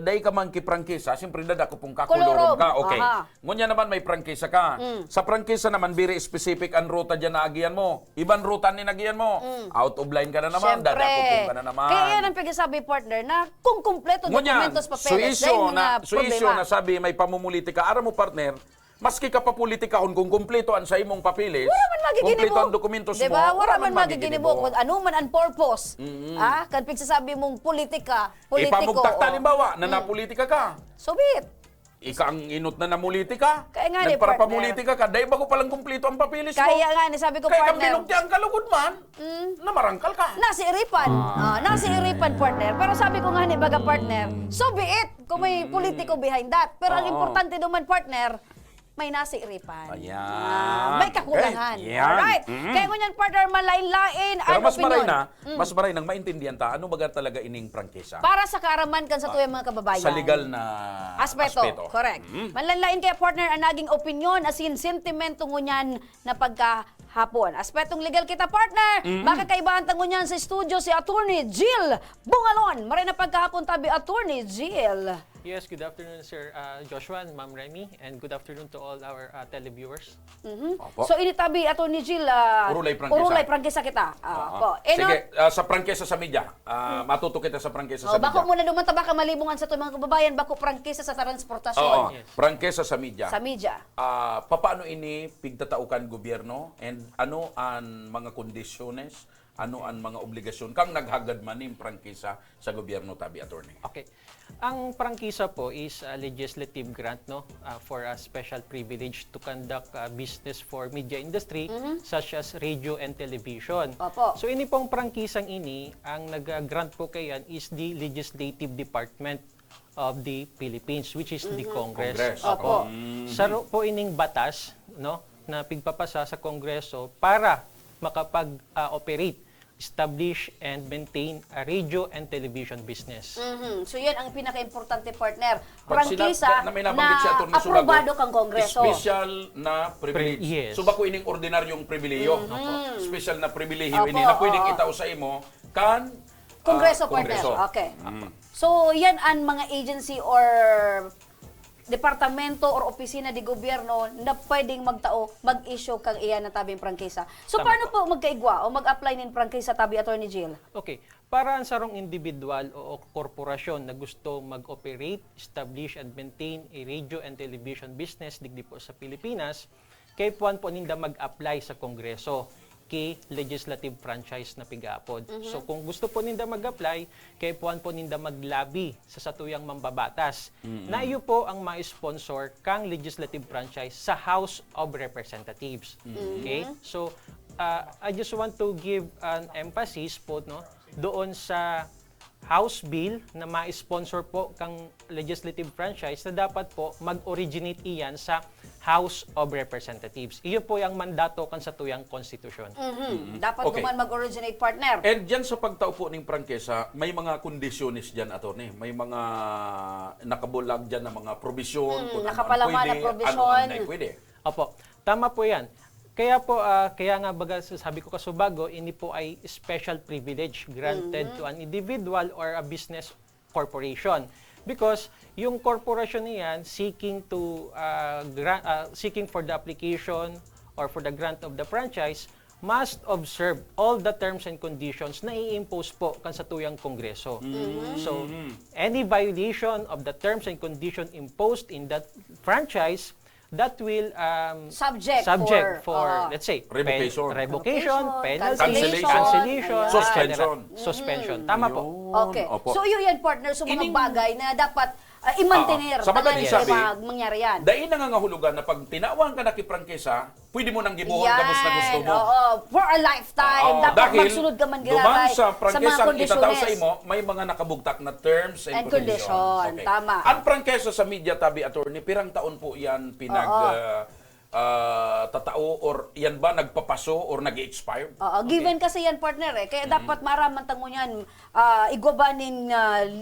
day ka man kiprangkisa, siyempre dada ko pong kakulorog ka. Okay. Ngunya naman may prangkisa ka. Sa prangkisa naman, very specific ang ruta dyan na agian mo. Ibang ruta ni nagian mo. Out of line ka na naman, siyempre, dada ko pong ka na naman. Kaya yan ang pagkasabi partner na kung kumpleto dokumentos papeles, suisyo na sabi may pamumuliti ka. Ara mo partner, maski ka pa politikahon kung kumpleto ang sa imong papeles, kumpleto ang dokumentos mo, wala man magiginibok. Kung ano man ang purpose, kan pagsasabi mong politiko. Ipamugtak talimbawa na napolitika ka. Subit. Ika ang inot na namulitika. Kaya nga ni nagparapamulitika ka, dahil bago palang kumpleto ang papeles mo. Kaya nga ni sabi ko kaya partner. Kaya kang binugtiang kalugod man, na marangkal ka. Nasiiripan. Nasiiripan partner. Pero sabi ko nga ni baga partner, so be it kung may politiko behind that. Pero ang importante naman partner, may nasiiripan. May kakulangan. Alright. Kaya ngunyan partner, malain-lain pero ang mas opinion. Mas maray nang maintindihan ta, ano baga talaga ining prangkisa? Para sa kaaraman kan sa tuyang mga kababayan. Sa legal na aspeto. Correct. Manlain kaya partner ang naging opinion as in sentimento ngunyan na pagkahapon. Aspetong legal kita partner. Makakaibahan ta ngunyan sa studio si Attorney Jill Bungalon. Maray na pagkahapon tabi Attorney Jill. Yes, good afternoon, Sir Joshua and Ma'am Remy, and good afternoon to all our televiewers. So, initabi, Atty. Jill, urulay prangkisa kita. Sige, sa prangkisa sa media. Matuto kita sa prangkisa sa media. Bako muna duman tabaka malibungan sa mga kababayan, bako prangkisa sa transportasyon. Prangkisa sa media. Sa media. Paano ini pigtataukan gobyerno and ano ang mga kondisyones, ano ang mga obligasyon kang naghagad manim prangkisa sa gobyerno tabi, attorney? Okay. Ang prangkisa po is a legislative grant for a special privilege to conduct business for media industry such as radio and television. Opo. So ini pong prangkisang ini, ang nag-grant po kayan is the Legislative Department of the Philippines, which is the Congress. Congress. Opo. Mhm. Saro po ining batas, no, na pigpapasa sa Kongreso para makapag-operate, establish and maintain a radio and television business. So yan ang pinaka-importante, partner. Pag Prangkisa na may na nabanggit si Atty. Sulago, aprobado kang Kongreso. Special na privilege. Yes. So bako ining ordinaryong pribileyo. Special na pribilehiyo Opo, ini na pwedeng oo. itaw sa imo kan Kongreso, partner. Kongreso. Okay. Mm. So, yan ang mga agency or departamento or opisina di gobyerno na pwedeng magtao, mag-issue kang iyan na tabing prangkisa. So, Tama paano po magkaigwa o mag-apply nin prangkisa tabi, Atty. Jill? Okay. Para ang sarong individual o korporasyon na gusto mag-operate, establish and maintain a radio and television business digdi po sa Pilipinas, kay puan po ninda mag-apply sa Kongreso kay legislative franchise na pigapod. So kung gusto po ninda mag-apply, kay puan po ninda mag-lobby sa satuyang mambabatas. Na iyo po ang ma-sponsor kang legislative franchise sa House of Representatives. Okay? So I just want to give an emphasis po, no, doon sa House Bill na ma-sponsor po kang legislative franchise na dapat po mag-originate iyan sa House of Representatives. Iyon po yung mandato kan sa tuyang konstitusyon. Dapat Okay. naman mag-originate, partner. And dyan sa pagtao po ng prangkesa, may mga kondisyonis dyan, attorney. May mga nakabulag dyan na mga provision. kung ano ang nakapalaman na pwede, provision. Ano ang hindi pwede. Opo, tama po yan. Kaya po, kaya nga baga sabi ko kasubago, ini po ay special privilege granted to an individual or a business corporation. Because yung corporation niyan seeking to seeking for the application or for the grant of the franchise must observe all the terms and conditions na i-impose po kan sa tuyang Kongreso. So, any violation of the terms and conditions imposed in that franchise that will Subject for let's say revocation, penalty, cancellation, cancellation, suspension. Suspension. Tama po. Okay. Opo. So, yun yan, partner. So, mga bagay na dapat i-maintainer. Sa madaling sabi, mangyari yan. dahil nangangahulugan na pag tinawang ka na kiprangkesa, pwede mo nang gibuhon kabos na gusto mo. Oo. For a lifetime. Dapat Dahil magsunod ka man duman gilabay sa mga prangkesang itataw sa kondisyones. imo, may mga nakabugtak na terms and And condition. conditions. Tama. Ang prangkesa sa media, tabi, attorney, pirang taon po yan tatao or yan ba nagpapaso or nag-expire? Oo, given kasi yan, partner eh. Kaya dapat maramantang mo yan, igwabanin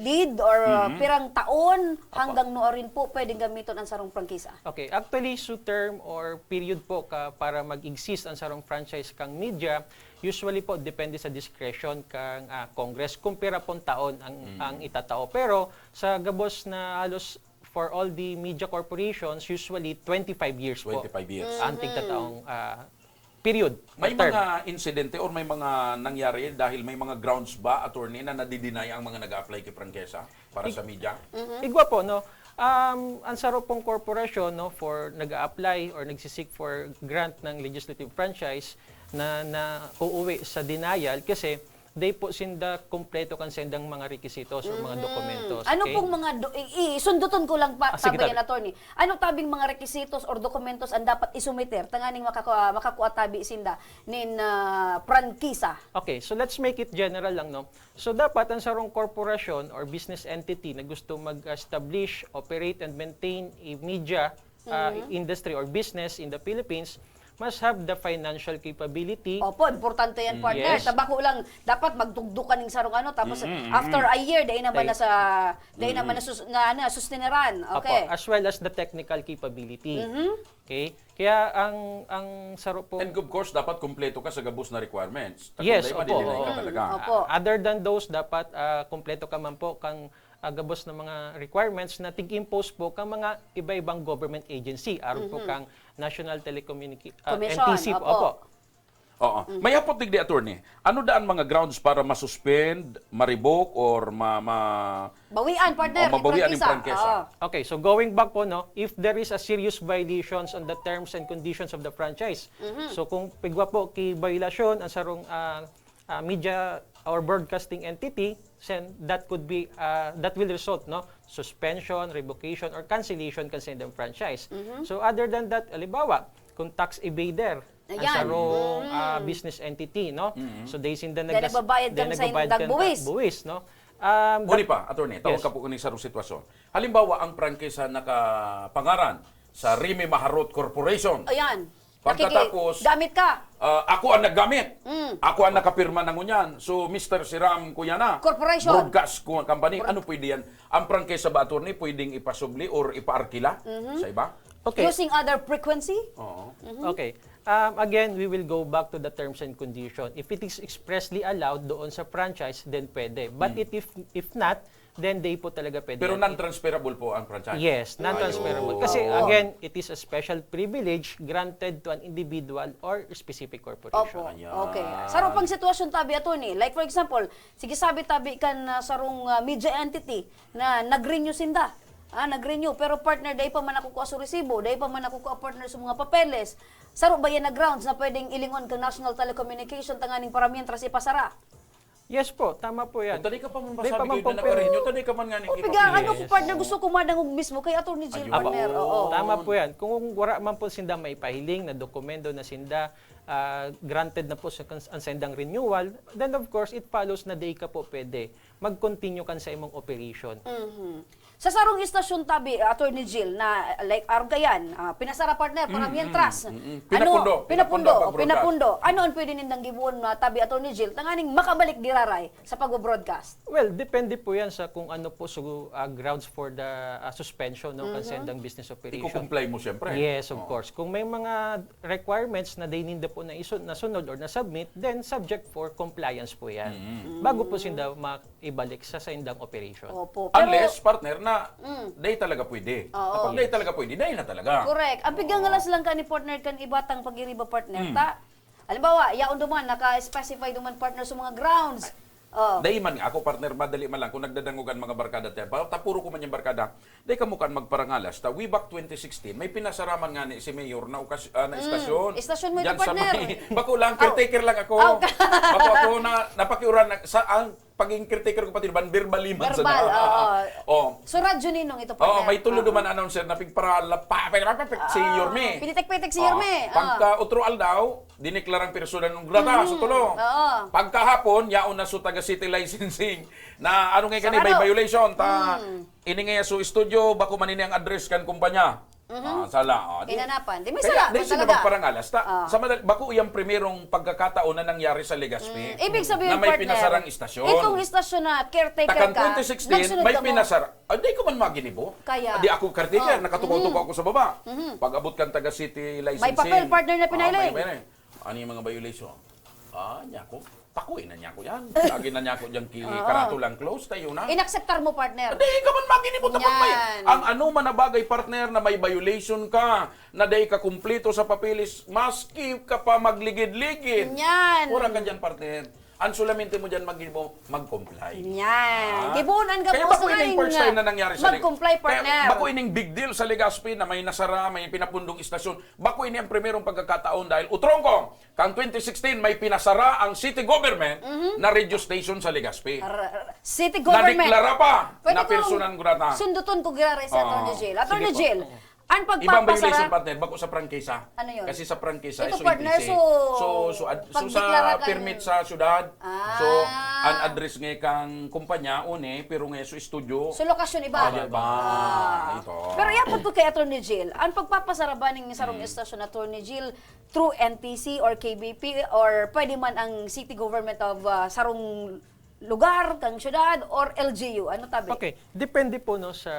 lead or pirang taon hanggang noorin po pwedeng gamiton ang sarong prangkisa. Okay, actually su term or period po para mag-exist ang sarong franchise kang media, usually po depende sa discretion kang Congress kung pira pong taon ang itatao. Pero sa gabos na halos for all the media corporations, usually 25 years po. 25 years. Ang tigtataong period. May term. mga insidente or may mga nangyari dahil may mga grounds ba, attorney, na nadideny ang mga nag-apply kay prangkesa para sa media? Igwa po, no? Ang saro pong korporasyon, no, for nag-a-apply or nagsisik for grant ng legislative franchise na uuwi sa denial kasi they po sinda kompleto kan sendang mga requisitos o mga dokumentos. Ano okay? pong mga, sunduton ko lang pa, sige, tabi tabi. yan, attorney. Anong tabing mga requisitos or dokumentos ang dapat isumiter? Tanganing makakuha tabi sinda nin prangkisa. Okay, so let's make it general lang, no? So dapat ang sarong korporasyon or business entity na gusto mag-establish, operate, and maintain a media industry or business in the Philippines must have the financial capability. Opo, importante yan, partner. Yes. Tabako lang, dapat magdugdukan ng sarong ano, tapos after a year, dahil naman na sustineran. Okay. Opo, as well as the technical capability. Okay? Kaya ang saro po... And of course, dapat kumpleto ka sa gabos na requirements. Yes, Takot opo. madideny ka talaga. Opo. Other than those, dapat kumpleto ka man po kang gabos ng mga requirements na tig-impose po kang mga iba-ibang government agency. Aron po kang National Telecommunication Commission, NTC po. opo. Oo. May hapot digdi, attorney. Ano daan mga grounds para masuspend, ma-revoke, or Bawian, partner. mabawian yung prangkesa? Okay, so going back po, no, if there is a serious violations on the terms and conditions of the franchise. So kung pigwa po kay violation ang sarong media or broadcasting entity, then that could be that will result, no, suspension, revocation, or cancellation kan sa franchise. So other than that, alibawa, kung tax evader ang sarong business entity, no, so they sinda Dahil nagbabayad kang sa indang buwis. no, Muli pa, attorney, tawag Yes. ka po kung sa sitwasyon. Halimbawa, ang prangkisa nakapangaran sa Remy Maharot Corporation. Ayan. Pagkatapos, Gamit ka. ako ang naggamit. Mm. Ako ang nakapirma ng unyan. So, Mr. Siram Kuyana, Corporation. Broadcast Company, ano pwede yan? Ang prangkisa ba, attorney, pwedeng ipasubli or ipaarkila sa iba? Okay. Using other frequency? Oo. Okay. Again, we will go back to the terms and condition. If it is expressly allowed doon sa franchise, then pwede. But if not, then they po talaga pwede. Pero yan. non-transferable po ang franchise? Yes, non-transferable. Kasi again, it is a special privilege granted to an individual or specific corporation. Opo. Okay. Sarong pang sitwasyon tabi attorney. Like for example, sige sabi tabi kan sarong media entity na nag-renew sinda. Nag-renew pero partner day pa man ako sa resibo, day pa man ako partner sa mga papeles. Saro ba yan na grounds na pwedeng ilingon kang National Telecommunication tanganing para mientras ipasara? Yes po, tama po yan. Tadi ka pa man Day pa masabi man kayo na nakarinyo, tadi ka man nga ni Piga, ano ko partner gusto ko madangog mismo kay attorney Jill partner. Oo. Tama po yan. Kung wala man po sinda may pahiling na dokumento na sinda granted na po sa ang sendang renewal, then of course it follows na day ka po pwede mag-continue kan sa imong operation. Sa sarong istasyon tabi, attorney Jill, na like Argayan, pinasara partner para mientras. Pinapundo. Ano ang pwede nindang gibuon na tabi, attorney Jill, tanganing makabalik diraray sa pag-broadcast? Well, depende po yan sa kung ano po grounds for the suspension ng sendang business operation. Iko-comply mo siyempre. Yes, of course. Kung may mga requirements na they need po na nasunod or na-submit, then subject for compliance po yan. Bago po sinda maibalik sa sendang operation. Opo. Unless, partner, na day talaga pwede. Oo. Kapag day talaga pwede, day na talaga. Correct. Ang pigangalas lang ka ni partner kan ibatang pag-iriba partner ta. Halimbawa, yaon duman naka-specify duman partner sa mga grounds. Day man nga, ako partner, madali man lang, kung nagdadangugan mga barkada tayo, tapuro ko man yung barkada, day ka mukan magparangalas, ta way back 2016, may pinasaraman nga ni si Mayor na, na istasyon. Istasyon mo Diyan ito, sa partner. bako lang, caretaker lang ako. Bako ako na napakiuran, ang pagiging caretaker ko pati, verbal liman sa Verbal, oh. So, radyo ninong ito partner. May tulo duman announcer na pigparala si Yorme. Pinitek-pitek si Yorme. Pagka utro aldaw, dineklarang persona ng grata sa tulo. Pagkahapon, yaon na su taga city licensing na ano ngay kani may violation ta ini ngay su studio bako man ini ang address kan kumpanya. Sala. Inanapan. Di may Kaya, sala. di sila magparangalas. Sa madali, bako iyang primerong pagkakataon na nangyari sa Legazpi Ibig sabihin, na may partner, pinasarang istasyon. Itong istasyon na caretaker Takan ka, 2016, may pinasara. Di ko man maginibo. Kaya. Di ako caretaker, nakatuko-tuko ako sa baba. Pag-abot kan taga city licensing. May papel, partner na pinailing. Ano yung mga violation? Niya ko. Pakuin na niya ko yan. Lagi na niya ko dyan karatulang close tayo na. Inacceptar mo, partner. Di ka man maginibo tapos may. Ang ano man na bagay, partner, na may violation ka, na day ka kumplito sa papilis, maski ka pa magligid-ligid. Yan. Kurang ka dyan, partner. Ang sulamente mo dyan mag-comply. Yan. Gibunan ka Kaya po bako ining first time na nangyari sa mag-comply, partner. Kaya bako ining big deal sa Legazpi na may nasara, may pinapundong istasyon. Bako ini ang primerong pagkakataon dahil utrong ko, kang 2016 may pinasara ang city government na radio station sa Legazpi. City government. Nadeklara pa Pwede na kong personan grata. Sunduton ko gira sa Attorney Jill. Attorney Sige po. Jill, ang Ibang violation, pagpapasara... partner, bako sa prangkisa. Ano yun? Kasi sa prangkisa, Ito, so partner, increase. so sa pagdeklara kang- permit sa syudad, so an address ngay kang kumpanya, pero ngay so studio. So, lokasyon iba. Ito. Pero yan po kay Attorney Jill, ang pagpapasara ba ng sarong istasyon Attorney Jill through NTC or KBP or pwede man ang city government of sarong lugar, kang syudad, or LGU? Ano tabi? Okay, depende po no sa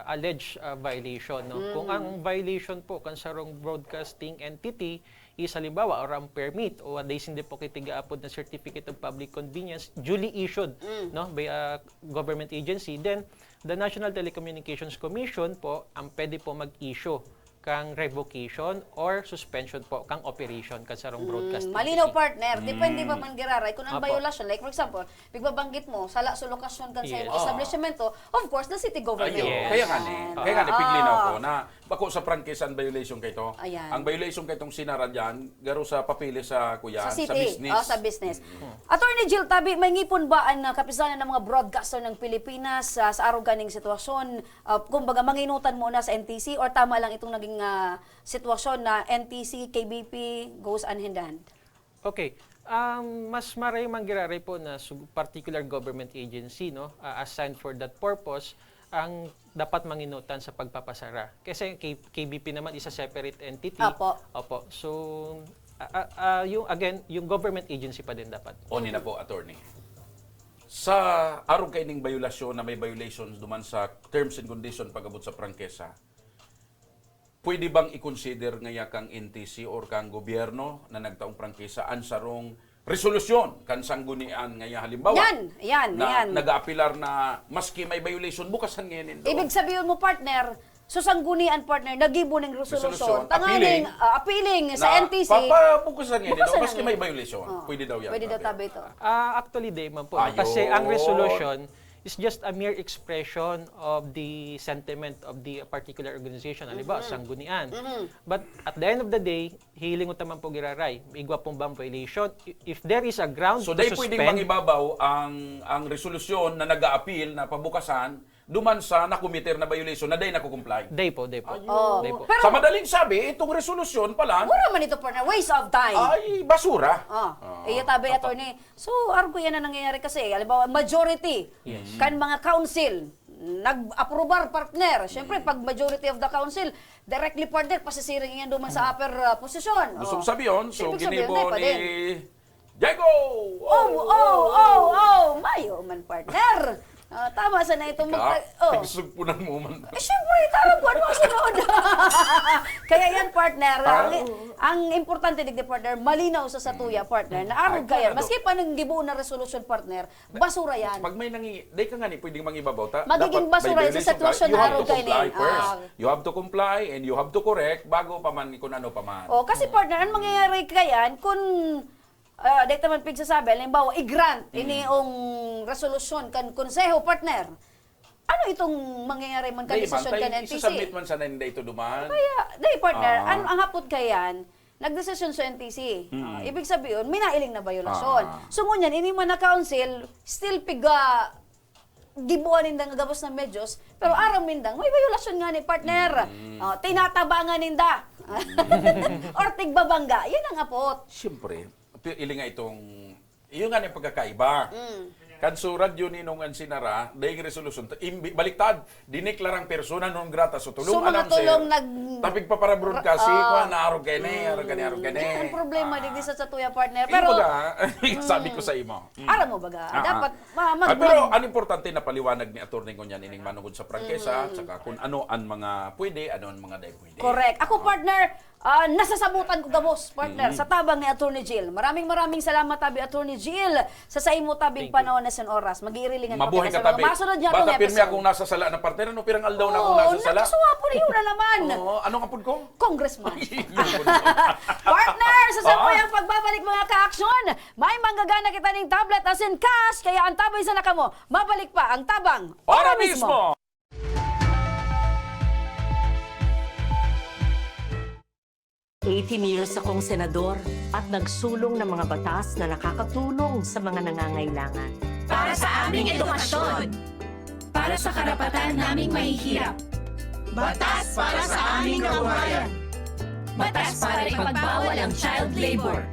alleged violation. No? Kung ang violation po kan sarong broadcasting entity is halimbawa or ang permit o day hindi po kitigaapod na certificate of public convenience duly issued no by a government agency, then the National Telecommunications Commission po ang pwede po mag-issue kang revocation or suspension po kang operation kan sarong broadcasting. Malinaw, partner. Depende pa man giraray kung ang Apo. violation. Like for example, bigbabanggit mo, sala sa lokasyon kan sa Yes. establishmento, of course, the city government. Yes. Kaya nga piglinaw ko na bako sa prangkisan violation kay to. Ayan. Ang violation kay tong sinara diyan, garo sa papilis sa kuya, Sa city. business. Sa business. Attorney Jill, tabi, may ngipon ba ang kapisanan ng mga broadcaster ng Pilipinas sa araw ganing sitwasyon? Kumbaga, manginutan mo na sa NTC or tama lang itong naging sitwasyon na NTC, KBP goes hand in hand? Okay. Mas maray manggiraray po na particular government agency, no, assigned for that purpose, ang dapat manginutan sa pagpapasara. Kasi KBP naman is a separate entity. Opo. So, yung government agency pa din dapat. O na po, attorney. Sa arog kay ning violasyon na may violations duman sa terms and condition pag-abot sa prangkesa, pwede bang i-consider ngaya kang NTC or kang gobyerno na nagtaong prangkesa ansarong resolusyon kan sanggunian ngaya halimbawa Yan. nag-aapilar na maski may violation bukasan ngayon ito. Ibig sabihin mo, partner, susanggunian, partner, nagibo ng resolusyon. Tanganing appealing sa NTC. Papabukasan ngayon ito maski may violation. Pwede daw yan. Pwede daw tabi ito. Actually, di man po. Kasi ang resolution is just a mere expression of the sentiment of the particular organization, halimbawa, sanggunian. But at the end of the day, hiling utaman po giraray, igwa pong bang violation. If there is a ground so to day suspend, pwedeng mangibabaw ang resolusyon na nag-a-appeal na pabukasan duman sa nakomiter na violation na day nakukomply. Day po. Day po. Sa madaling sabi, itong resolusyon pala Mura man ito, partner. Waste of time. Ay, basura. Tabi, attorney. So, argo yan na nangyayari kasi. Halimbawa, majority kan mga council nag-aprobar, partner. Siyempre, pag majority of the council, directly, partner, pasisiring yan duman sa upper posisyon. Gusto sabihin, so Ibig sabihin, ginibo pa ni din. Diego! Mayo man, partner. Tama sa na itong Pigsug po ng moment. Siyempre, tama po. Ano ang sunod? Kaya yan, partner. Ang importante, digdi, partner, malinaw sa satuya, partner, na arog kaya. Maski pa nang gibuo na resolution, partner, basura yan. Pag may day ka nga ni, pwedeng mangibabaw. Magiging basura yan sa sitwasyon na arog kayo ni. You have to comply and you have to correct bago pa man kung ano pa man. Kasi, partner, ang mangyayari kaya kung dahil naman pigsasabi, halimbawa, i-grant iniong resolusyon kan konseho, partner. Ano itong mangyayari man kan desisyon kan NTC? Isasubmit man sana hindi ito duman. Kaya, dahil partner, ang hapot kayan, nagdesisyon sa NTC. Ibig sabihin, minailing na violasyon. So ngunyan, ini man na council, still piga gibuan nindang gabos ng medyos, pero araw mindang, may violasyon nga ni partner. Tinatabangan ninda. Or tigbabangga. Yan ang hapot. Siyempre. Ili nga itong, yun nga yung pagkakaiba. Kanso radyo ni nung sinara, dahil resolution, baliktad, diniklarang persona non grata. So tulong alam siya. Tapig pa para broadcasting, naarog ka na, arog ka na. Ang problema din sa tuya, partner. Pero, sabi ko sa imo. Alam mo baga, dapat pero ang importante na paliwanag ni Atty. Ngunyan ining manungod sa prangkesa, saka kung ano ang mga pwede, ano ang mga day pwede. Correct. Ako, partner, nasasabutan ko gabos, partner, sa tabang ni Atty. Jill. Maraming salamat, tabi Atty. Jill, sa imo tabing panahon na sen oras. Mag-iirilingan mabuhay ka tabi. Bata pirmi akong nasa sala na partner, ano pirang aldaw na akong nasa sala? Nakasuwa po rin na naman. Anong apod ko? Congressman. Partner, sa sampuyang pagbabalik mga ka-aksyon, may manggagana kita ng tablet as in cash, kaya ang tabay sa nakamo, mabalik pa ang tabang. Ora mismo! 18 years akong senador at nagsulong ng mga batas na nakakatulong sa mga nangangailangan. Para sa aming edukasyon. Para sa karapatan naming mahihirap. Batas para sa aming kababayan. Batas para ipagbawal ang child labor.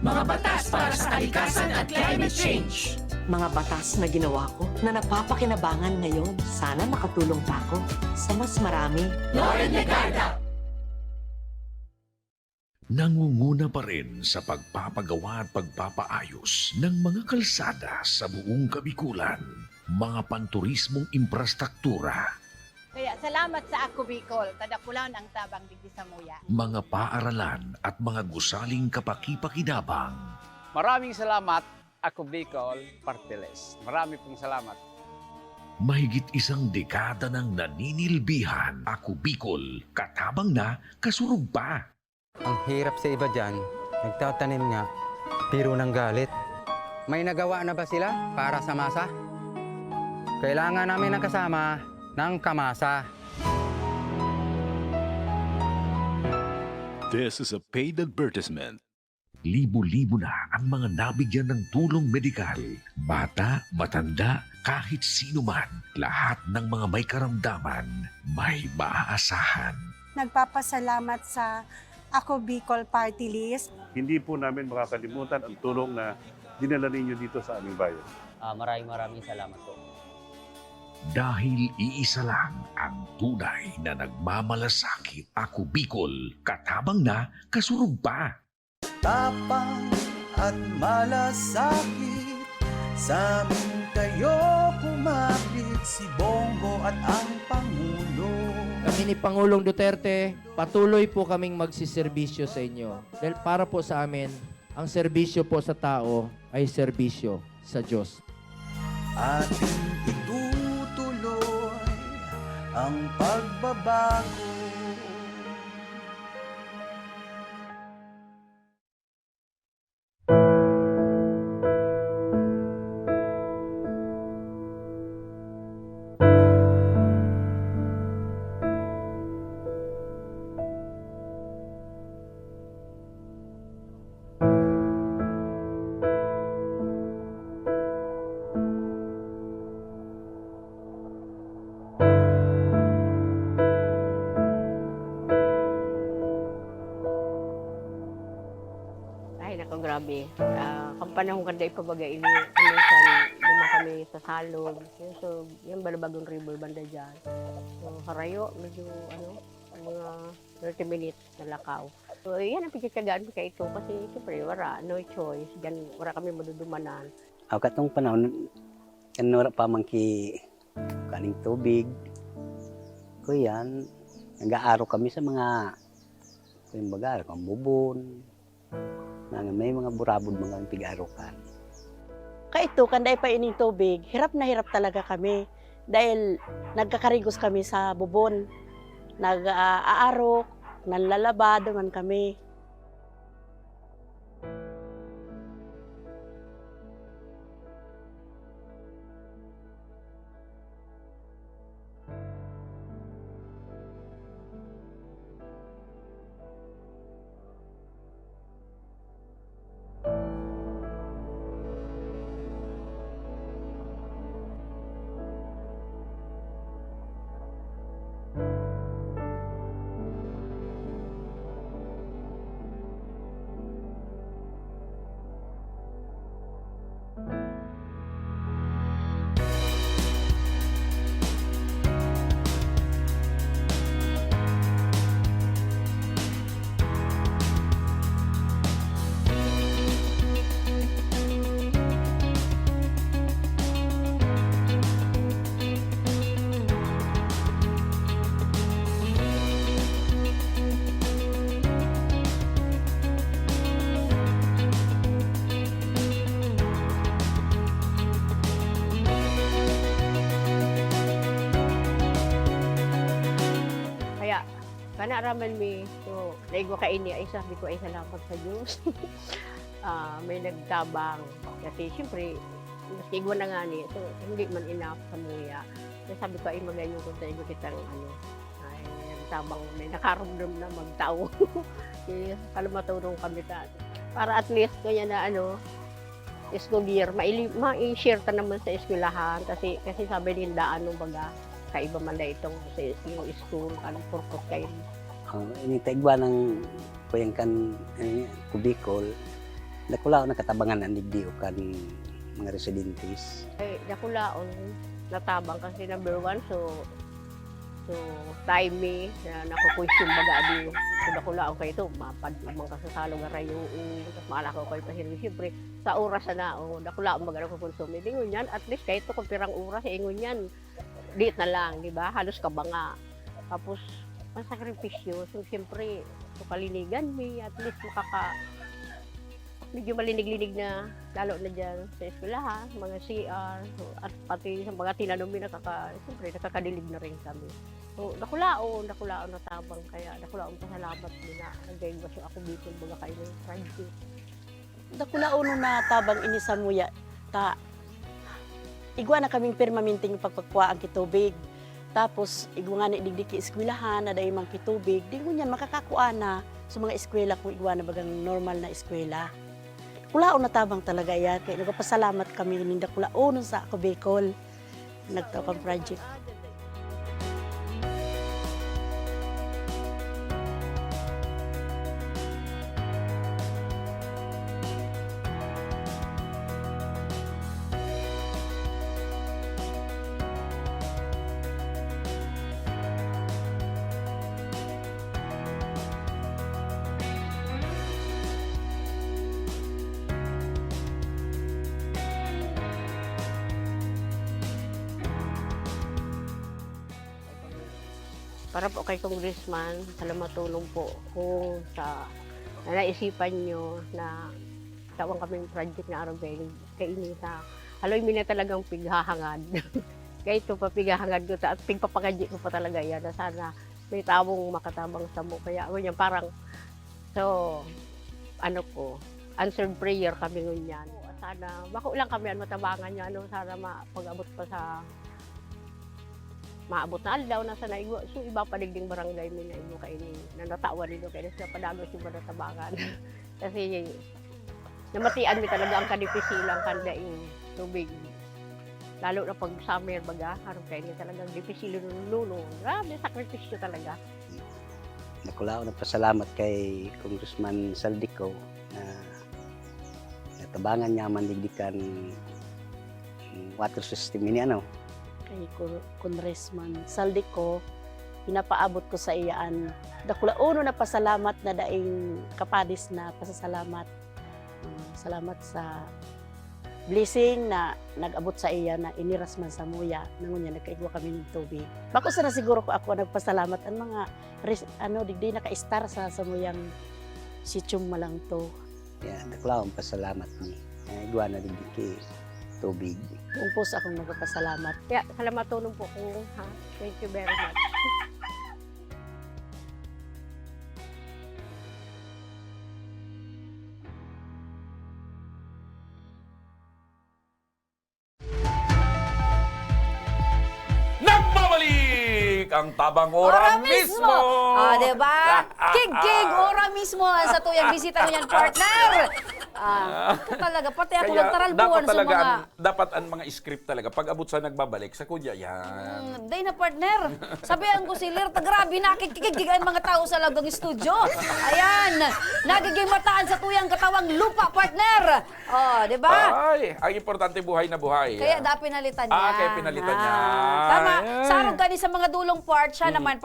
Mga batas para sa kalikasan at climate change. Mga batas na ginawa ko na napapakinabangan ngayon. Sana makatulong pa ako sa mas marami. Lauren Legarda. Nangunguna pa rin sa pagpapagawa at pagpapaayos ng mga kalsada sa buong Kabikulan, mga panturismong infrastruktura, Kaya salamat sa Ako Bicol, tadakulan ang tabang digdi sa muya. mga paaralan at mga gusaling kapakipakinabang. Maraming salamat, Ako Bicol Parteles. Marami pong salamat. Mahigit isang dekada ng naninilbihan, Ako Bicol, katabang na, kasurug pa. Ang hirap sa iba dyan, nagtatanim nga, tiro ng galit. May nagawa na ba sila para sa masa? Kailangan namin ng kasama ng kamasa. This is a paid advertisement. Libo-libo na ang mga nabigyan ng tulong medikal. Bata, matanda, kahit sino man, lahat ng mga may karamdaman, may maaasahan. Nagpapasalamat sa Ako Bicol Party List. Hindi po namin makakalimutan ang tulong na dinala ninyo dito sa aming bayan. Maraming salamat po. Dahil iisa lang ang tunay na nagmamalasakit. Ako Bicol, katabang na, kasurog pa. Tapang at malasakit, sa amin kayo kumapit, si Bongo at ang Pangulo. Kami ni Pangulong Duterte, patuloy po kaming magsiservisyo sa inyo. Dahil para po sa amin, ang serbisyo po sa tao ay serbisyo sa Diyos. Ating itutuloy ang pagbabago. Ay, nako, grabe. Kampanahong kanda ipabagay ini. Minsan, luma kami sa salog. So, yung balabagong river banda dyan. So, harayo, medyo, mga 30 minutes na lakaw. So, yan ang pinagtyagaan ko kay ito. Kasi, siyempre, wala, no choice. Diyan, wala kami madudumanan. Ako katong panahon, kanura pa man ki kaning tubig. Kuyan, nag-aaro kami sa mga, kung baga, kung bubon. May mga burabod mga pig-arukan. Kaito, kanday pa ining tubig, hirap na hirap talaga kami. Dahil nagkakarigos kami sa bubon. Nag-aarok, nanlalaba man kami. Kana raman mi, so naigo ka ini ay sabi ko ay salamat sa Diyos. May nagtabang kasi siyempre maski igwa na nga ni, so hindi man enough sa muya. So sabi ko ay magayon ko sa igo kitang ay nagtabang, may nakaramdam na magtao. Kaya kalumatulong kami para at least kanya na school year, ma-share ta naman sa eskwelahan kasi sabi din daan nung baga kaiba man na itong yung school, anong purpose kayo? Ini taigwa ng kuyang kan Kubicol, nakulaw na katabangan ang digdi o kan mga residentes. Ay, nakulaon, natabang kasi number 1, so time na nakukunsyon baga di. So nakulaon kayo ito, mapadumang kasasalo nga rayo, tapos maalakaw kayo pahirin. Siyempre, sa oras na nakulaon baga nakukonsume. Ingon yan, at least kahit ito kung pirang oras, ingon yan. Diit na lang, di ba? Halos ka ba nga. Tapos, masakripisyo. So, siyempre, kalinigan may at least medyo malinig-linig na, lalo na dyan sa eskwelahan, mga CR, at pati sa mga tinanong may siyempre, nakakadilig na rin kami. So, nakulaon na tabang, kaya nakulaon pasalamat nila. Nagayong ba siya ako dito, mga kayo ng project. Nakulaon na tabang ini sa muya, igwa na kaming permanenteng pagpagkuha ang kitubig. Tapos, igwa nga na digdiki eskwelahan na dahil mang kitubig, di mo niyan makakakuha na sa mga eskwela kung igwa na bagang normal na eskwela. Kulaon na tabang talaga yan. Kaya nagpasalamat kami ninda kulaon sa Ako Bicol. Nagtawag project. Para po kay Congressman, salamat tulong po kung sa naisipan nyo na tawang kaming project na araw kay Inita. Haloy mi na talagang pighahangad. Kaya ito pa pighahangad ko at pigpapagadji ko pa talaga yan na sana may tawong makatabang sa mo. Kaya ako niya parang, so, ano ko, answered prayer kami ngunyan. Sana, bako lang kami matabangan niya, sana mapag-abot pa sa maabot na aldaw na sa naigo. So, iba pa digding barangay mi na igo kaini, na natawan nito kaya sa padalo siya natabangan. Kasi, namatian mi talaga ang kadipisilang kandaing tubig. Lalo na pag summer baga, harap kayo niya talagang dipisilo nuno. Grabe, sakripisyo talaga. Nakulao nagpasalamat kay Congressman Saldico na natabangan niya mandigdikan water system ini ano. Kay Congressman Saldico, pinapaabot ko sa iyaan. Dakula uno na pasalamat na daing kapadis na pasasalamat. Salamat sa blessing na nag-abot sa iya na iniras man sa muya nangunya nagkaigwa kami ng tubig. Bako sana siguro ko ako nagpasalamat ang mga digdi naka-star sa muyang sitsyong malang to. Yeah, nakulao ang pasalamat ni. Igwa na digdi kay tubig. Kung po sa akong nagpasalamat. Kaya salamat tulong po ko. Ha? Thank you very much. Nagbabalik ang Tabang Ora mismo. Ah, diba? Kig-kig, ora mismo sa tuyang bisita mo yan, partner. Talaga, pati ako nagtaralbuan sa mga... Dapat ang mga script talaga, pag abot sa nagbabalik, sa kudya yan. Day na, partner. Sabihan ko si Lir, grabe, nakikigig ang mga tao sa lagang studio. Ayan, nagiging mataan sa tuyang katawang lupa, partner. Oh, di ba? Ay, ang importante buhay na buhay. Kaya da pinalitan niya. Kaya pinalitan niya. Tama. Sarong gani sa mga dulong part, siya naman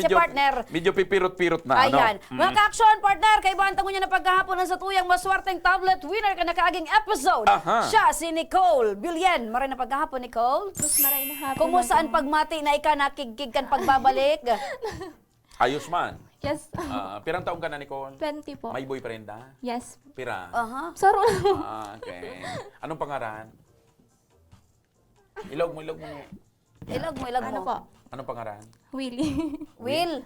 si partner. Medyo pipirot-pirot na. Ayan. Ano? Mga ka-aksyon, partner, kay bantang niya na pagkahapon sa tuyang maswerteng tablet winner ka na kaaging episode. Aha. Siya, si Nicole Bilyen. Maray na pagkahapon, Nicole. Mas maray na hapon. Kumusta ang pagmati na ika nakigig kan pagbabalik? Ayos man. Yes. Pirang taong ka na, Nicole? 20 po. May boyfriend na? Yes. Pira? Saro. Okay. Anong pangaran? Ilog mo. Ilog mo. Ano po? Anong pangaran? Willie. Will.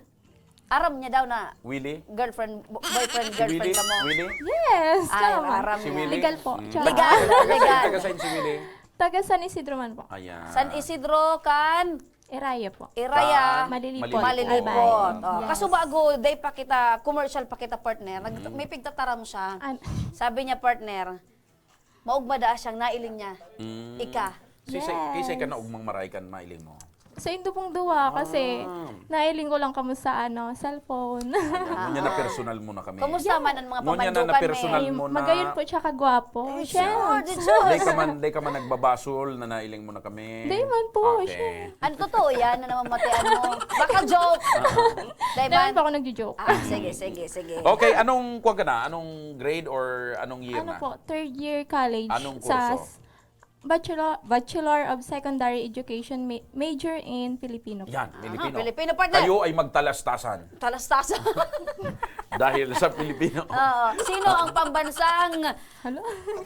Aram niya daw na Willie? boyfriend, girlfriend Willie? ka mo. Willie? Yes. Ay, tama. aram Si niya. Willie? Legal po. Legal. Taga saan si Willie? Taga San Isidro man po. Ayan. San Isidro kan? Iraya po. Iraya. Malilipot. Malilipot. Yes. Kaso bago, day pa kita, commercial pa kita partner, may pigtataram siya. Sabi niya partner, maugmada siyang nailing niya. Ika. Kisay ka na ugmang maray kan mailing mo. Sa indo pong duwa kasi nailing ko lang kamo sa cellphone. Ngunya na personal mo na kami. Kumusta man ang mga Ngunya pamandukan na personal mo na. Magayon po siya kagwapo. Day ka man nagbabasol na nailing mo na kami. Day man po. Okay. Ano totoo yan na namamatian mo? Baka joke. Day pa ako nagjo-joke. Sige. Okay, anong kuwan ka na? Anong grade or anong year Ano na? po, third year college. Anong sa kurso? Bachelor of Secondary Education, major in Filipino. Yan, Filipino. Filipino partner. Kayo ay magtalastasan. Talastasan. Dahil sa Filipino. Oo.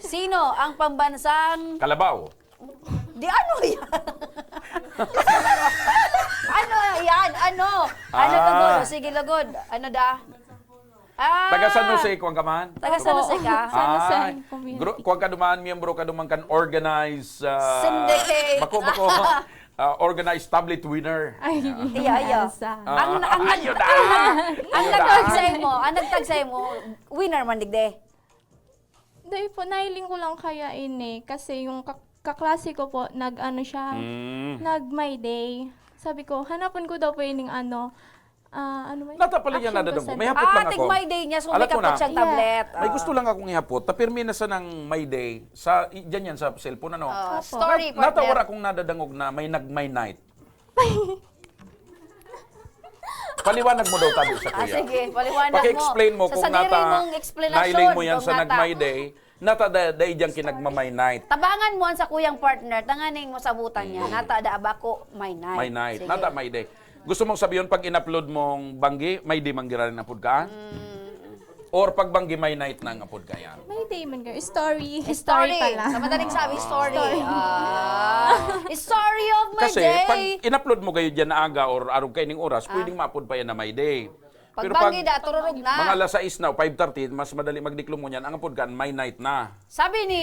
Sino ang pambansang Kalabaw. Di ano yan? Ano yan? Ano tagod? Sige, lagod. Ano da? Taga San Jose, kuwang ka man? Taga San Jose ka? San Jose Kuwang ka dumaan, miyembro ka duman kan organized syndicate. organized tablet winner. Iya. Ang nagtagsay mo, winner man digde. Dahil po, nailing ko lang kaya kasi yung kaklase ko po, nag-my day. Sabi ko, hanapan ko daw po yung Natapali niya nadadang ko. May hapot lang ako. My day niya, so may kapot siyang tablet. May gusto lang akong ihapot. Tapirmi na sa ng my day, dyan yan sa cellphone, ano? Story, partner. Natawar akong nadadangog na may nag-my night. Paliwanag mo daw tabi sa kuya. Sige, paliwanag mo. Paki-explain mo kung nailing mo yan sa nag-my day, day diyang kinagma-my night. Tabangan mo sa kuyang partner, tanganing mo sabutan niya, nata da abako my night. My night, Sige. nata my day. Gusto mong sabihin, pag in-upload mong banggi, may di manggira rin apod ka? Or pag banggi, may night na ang apod ka yan? May day man girl. Story. Story. pala. Sa madaling sabi, story. Story of my Kasi day. pag in-upload mo kayo dyan na aga or araw kayo ng oras, pwedeng ma-upload pa yan na may day. Pag Pero banggi na, tururog na. mga alas 6 na o 5:30, mas madali magdiklom mo yan, ang upload ka, may night na. Sabi ni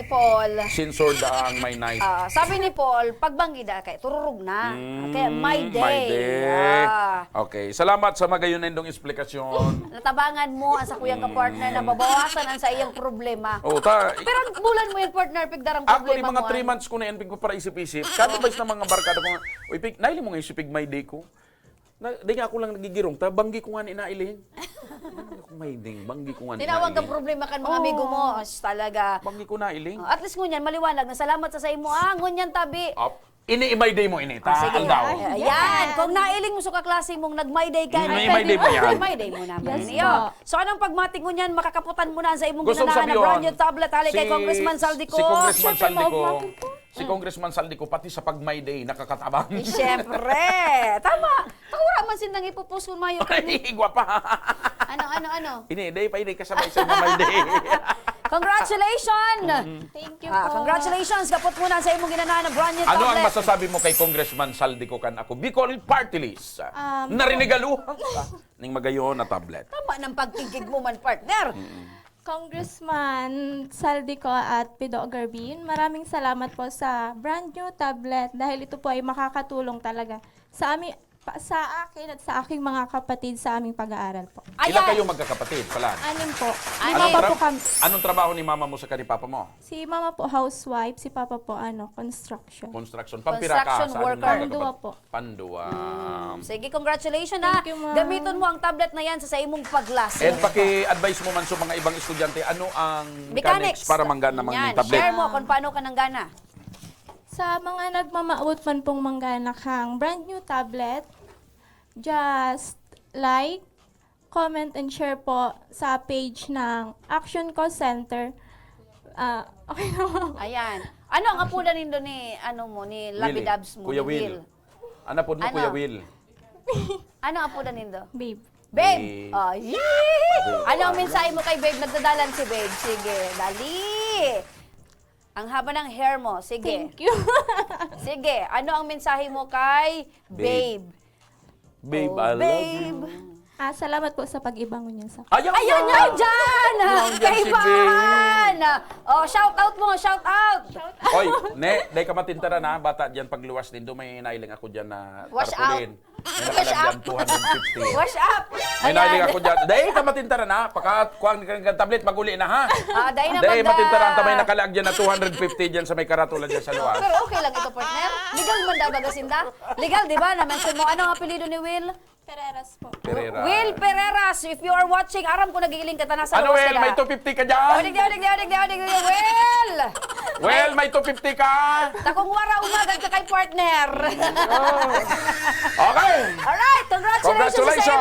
Paul, Censored ang may night. sabi ni Paul, pag banggi na, kaya tururog na. Kaya my day. My day. Okay. Salamat sa magayon na indong eksplikasyon. Natabangan mo ang sa kuyang ka-partner na babawasan ang sa iyang problema. Pero bulan mo yung partner, pigdarang Ako ni problema mga mo. 3 months ko na yan, pig ko para isip-isip. Kano ba na mga barkada ko nga, uy, pig, naili mo nga isipig my day ko. Di nga ako lang nagigirong, banggi ko nga ni nailing. May ding, banggi ko nga ni Tinawag ka nailing. problema kan mga amigo mo. Talaga. Banggi ko nailing. At least ngunyan, maliwanag na salamat sa imo. Ngunyan tabi. Ini-my day mo ini, Sige. aldaw. Ayan. Kung nailing mo sa kaklase mong nag-my day ka, May day mo yan. my day mo naman. Yes, Iyo. So anong pagmating ngunyan, makakaputan mo na sa imong Gusto ginanahan na sabihin, brand new tablet. Hali kay Congressman Saldico. Si Congressman Siyempre, Saldico, maugmatin si Congressman Saldico, pati sa pag my day, nakakatabang. Siyempre. Tama. Pagkura man sindang ipupusun mayo. Igwa pa. Ano? Ini, day pa ini kasabay sa my day. Congratulations! Thank you Congratulations! Kapot muna sa imong ginanahan na brand new Ano ang tablet. masasabi mo kay Congressman Saldico kan ako? Bicol Party List. Narinigaluhan ka ning magayon na tablet. Tama ng pagtigig mo man, partner. Congressman Saldico at Pido Garbin, maraming salamat po sa brand new tablet dahil ito po ay makakatulong talaga sa sa akin at sa aking mga kapatid sa aming pag-aaral po. Ilan kayo magkakapatid pala? 6 po. Anong trabaho ni mama mo sa ni papa mo? Si mama po housewife, si papa po construction. Construction. Pampira ka. Construction worker. Pandua po. Pandua. Sige, congratulations ha. Gamiton mo ang tablet na yan sa imong paglasi. And paki-advise mo man sa mga ibang estudyante, ano ang mechanics para manggana Yan, mang tablet? share mo kung paano ka nang gana. Sa mga nagmamaot man pong manggana kang brand new tablet, just like, comment, and share po sa page ng Action Call Center. Okay na. Ayan. Ano ang apunan nindo ni Labidabs mo? Kuya Will. Ano po mo, Kuya Will? Ano ang apunan nindo? Babe. Babe! Oh, yee! Ano ang mensahe mo kay Babe? Nagdadalan si Babe. Sige, dali! Ang haba ng hair mo. Sige. Thank you. Sige, ano ang mensahe mo kay Babe? Babe, I love you. Salamat po sa pag-ibangon niya sa Ayun yan dyan! Kaibahan! Oh, shout out mo, shout out! Oy, day ka matintara na, bata dyan pagluwas din, may nailing ako dyan na Wash tarpaulin. May nakalag dyan 250. Wash up! May nailing ako dyan. Day ka matintara na, pagkakuha ng tablet, maguli na ha. Day na Day matintara, may nakalag dyan na 250 dyan sa may karatula dyan sa luwas. Pero okay lang ito, partner. Legal man daw bagasinda? Legal, di ba? Na-mention mo, ano ang apelido ni Will? Pereras po. Pereira. Will Pereras, if you are watching, aram ko nagigiling ka na sa Ano, luwas Will? May 250 ka dyan? Will! Will, may 250 ka? Takong wara umagad ka kay partner. Okay. Alright, congratulations sa iyo.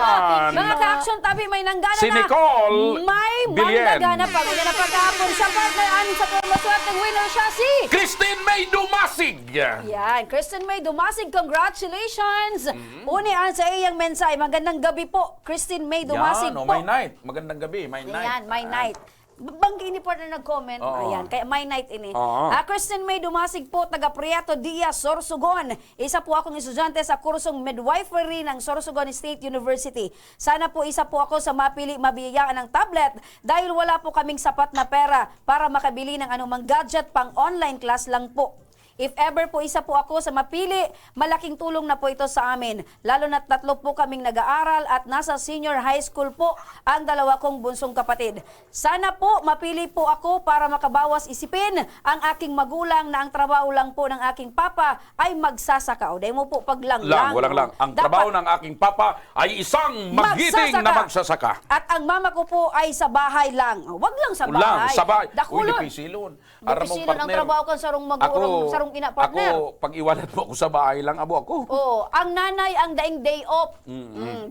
Mga ka-action tabi, may nanggana Si Nicole may Bilien. manggana pa. May na pagkahapon sa partner. Anin sa maswerteng winner siya si Christine May Dumasig. Yan, Kristen May Dumasig, congratulations. Unian sa iyang mensahe. Magandang gabi po, Kristen May Dumasig Yan, po. my night. Magandang gabi, my night. Yan, my night. Banggi ini partner nag-comment. Oo. Ayan, kaya my night ini. Oo. Kristen May Dumasig po, taga Prieto Diaz, Sorsogon. Isa po akong estudyante sa kursong midwifery ng Sorsogon State University. Sana po isa po ako sa mabiyayaan ng tablet dahil wala po kaming sapat na pera para makabili ng anumang gadget pang online class lang po. If ever po isa po ako sa mapili, malaking tulong na po ito sa amin. Lalo na 3 po kaming nag-aaral at nasa senior high school po ang 2 kong bunsong kapatid. Sana po mapili po ako para makabawas isipin ang aking magulang na ang trabaho lang po ng aking papa ay magsasaka. O dahil mo po paglang-lang. Walang lang. Ang trabaho ng aking papa ay isang magiting na magsasaka. At ang mama ko po ay sa bahay lang. Wag lang sa bahay. Ulang, sa bahay. Dakulon. Uy, dipisilon. Ara mong Dipisilan ang partner. trabaho kan sarong mag-urong, sarong ina partner. Ako, pag iwalat mo ako sa bahay lang, abo ako. Oh, ang nanay ang daing day off.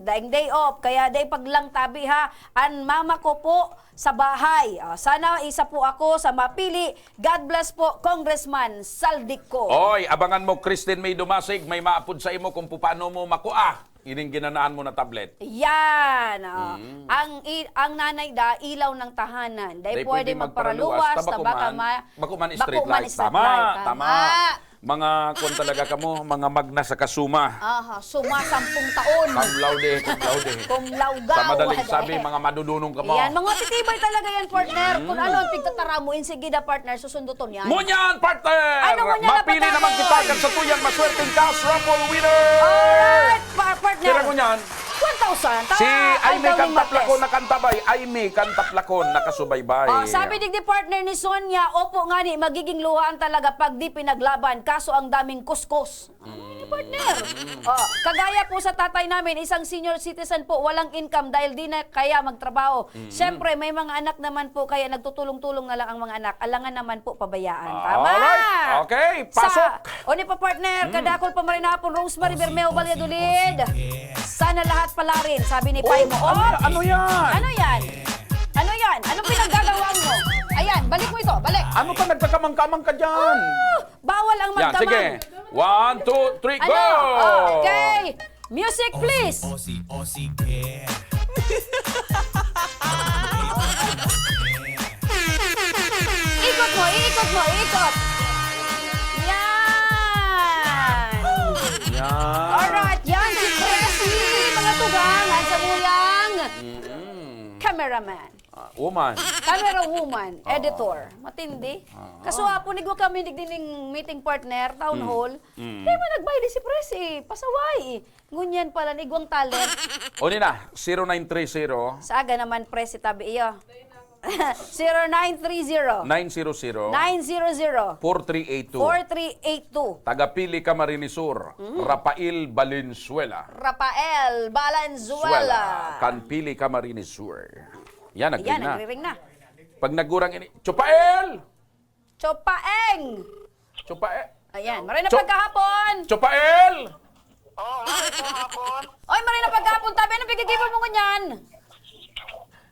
Daing day off. Kaya day paglang tabi ha. Ang mama ko po sa bahay. Sana isa po ako sa mapili. God bless po, Congressman Saldico. Oy, abangan mo, Christine May Dumasig, may maapod sa imo kung paano mo makuha. Ining ginanaan mo na tablet. Yan. Ang nanay da, ilaw ng tahanan. Dahil pwede magparaluwas, Bakuman street light. Tama. Mga kung talaga kamo, mga magna sa kasuma. Aha, suma 10 taon. Cum laude. Cum laude. Sa madaling sabi, mga madudunong kamo. Yan, mga titibay talaga yan, partner. Kung ano ang pigtataramuin, sige da, partner, susunduton yan. Munyan, partner! Ano munyan na, Mapili partner? naman kita kan sa tuyang maswerteng cash raffle winner! Alright, partner. Kira ko niyan. 1,000. Si Aimee Cantaplacon na kantabay. Aimee Cantaplacon na kasubaybay. Sabi digdi partner ni Sonia, opo nga ni, magiging luhaan talaga pag di pinaglaban. Kaso ang daming kuskus. Partner. Kagaya po sa tatay namin, isang senior citizen po, walang income dahil di na kaya magtrabaho. Siyempre, may mga anak naman po, kaya nagtutulong-tulong na lang ang mga anak. Alangan naman po pabayaan. Tama! Alright. Okay, pasok! O ni pa partner, kadakol pa marin hapon, Rosemary Bermeo Valladolid. Sana lahat pala rin, sabi ni Pai mo. Ano yan? Ano yan? Ano yan? Anong pinaggagawang mo? Ayan, balik mo ito, balik. Ano ka nagkakamang-kamang ka dyan? Bawal ang Yan, magkamang. sige. 1, 2, 3, go! Okay. Music, please. Ikot mo, ikot mo, ikot. Yan. Alright, yan si Presley, mga tugang, at sa muyang cameraman. Woman. Camera woman, editor. Matindi. Kaso hapon, nigwa kami nigdining meeting partner, town hall. Kaya man nagbayad si Pres pasaway. Ngunyan pala, nigwang talent. O nina, 0930 Sa aga naman, Pres, tabi iyo. 0930 900 900 4382. 4382. Tagapili Camarines Sur, Rafael Valenzuela. Rafael Valenzuela. Kanpili Camarines Sur. Yan, nagring Ayan, na. nagriring na. Pag nagurang ini, Chupael! Chopaeng. Chupael! Ayan, maray na pagkahapon. Chupael! Oy, maray na pagkahapon. Tabi, anong pagkikipon mo ganyan?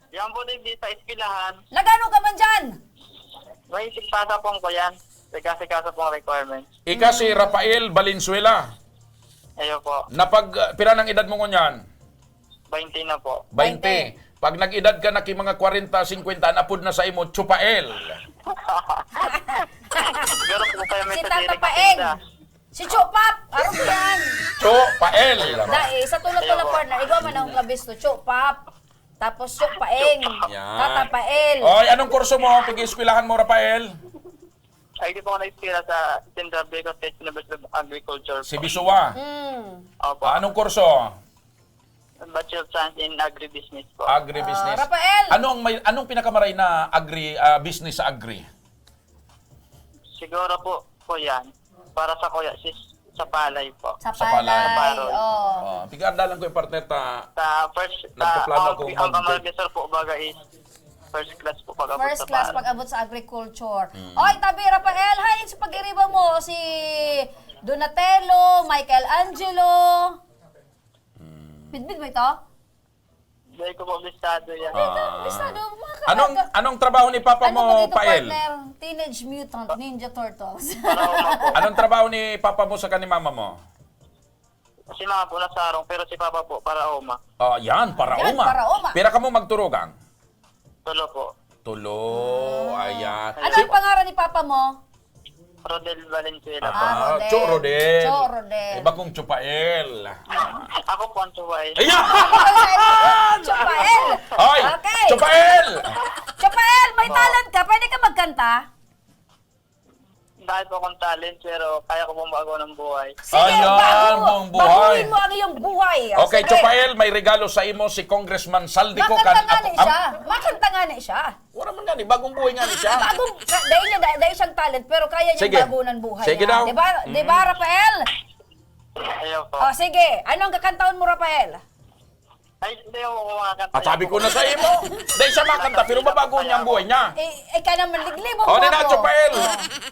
Yan po din sa eskilahan. Nagano ka man dyan? May sigpasa pong ko yan. Sigkasa pong requirements. Ika si Rafael Valenzuela. Ayo po. Pira ng edad mo ngunyan? 20 na po. 20. Pag nag-edad ka na ki mga 40, 50, napod na sa imo, Chupael. Siguro po kayo may Si sa Tata Paeng. Si Chopap. Ano po yan? Chupael. Dahil sa tulad-tulad partner, ikaw man ang labis to. Chopap. Tapos Chopaeng. Yan. Tata Pael. Oy, anong kurso mo? Pag-iskwilahan mo, Rafael? Ay, di po ako na-expira sa Central Bicol State University of Agriculture. Si Bisua. Opo. Anong kurso? Bachelor of Science in Agribusiness po. Agribusiness. Rafael! Anong pinakamaray na business sa agri? Siguro po yan. Para sa kuya, sa palay po. Sa palay. palay. Oh. Pigardalan ko yung partner Sa first, nagpaplano ko ang kamalgesor po baga is first class po pag-abot First sa class palay. pag-abot sa agriculture. Oy, tabi, Rafael, hay, sa pag-iriba mo, si Donatello, Michelangelo. Bidbid mo ito? Dahil ko po listado yan. Listado, Anong trabaho ni Papa mo, Pael? partner? Teenage Mutant Ninja Turtles. Anong trabaho ni Papa mo sa kanimama mo? Si mama po nasa arong, pero si papa po para oma. Yan, para Yan, uma. para uma. Pira ka mo magturugang? Tulo po. Tulo, ayan. Ano ang pangalan ni Papa mo? Rodel Valenzuela po. Rodel. Cho Rodel. Cho Rodel. Iba kong Chupael. Ako po ang tuway. Ayan! Chupael! Ay! Okay. Chupael! Chupael, may talent ka. Pwede ka magkanta? Dahil po akong talent, pero kaya ko pong bago ng buhay. Ayan, buong buhay. Baguhin mo ang iyong buhay. Okay, Sige. Chupael, may regalo sa imo si Congressman Saldico. Makanta nga ni siya. Makanta nga ni siya. Wala man nga ni, bagong buhay nga ni siya. Dahil siyang talent, pero kaya Sige. niyang bagunan buhay. Sige niya. daw. Diba, Rafael? Ayaw po. O, sige. Ano ang kakantaon mo, Rafael? Ay, hindi mo kumakanta. Sabi ko na sa imo. Dahil siya makanta, pero mabago niya ang buhay niya. Ikaw naman, liglibong O, ni Nacho Pael,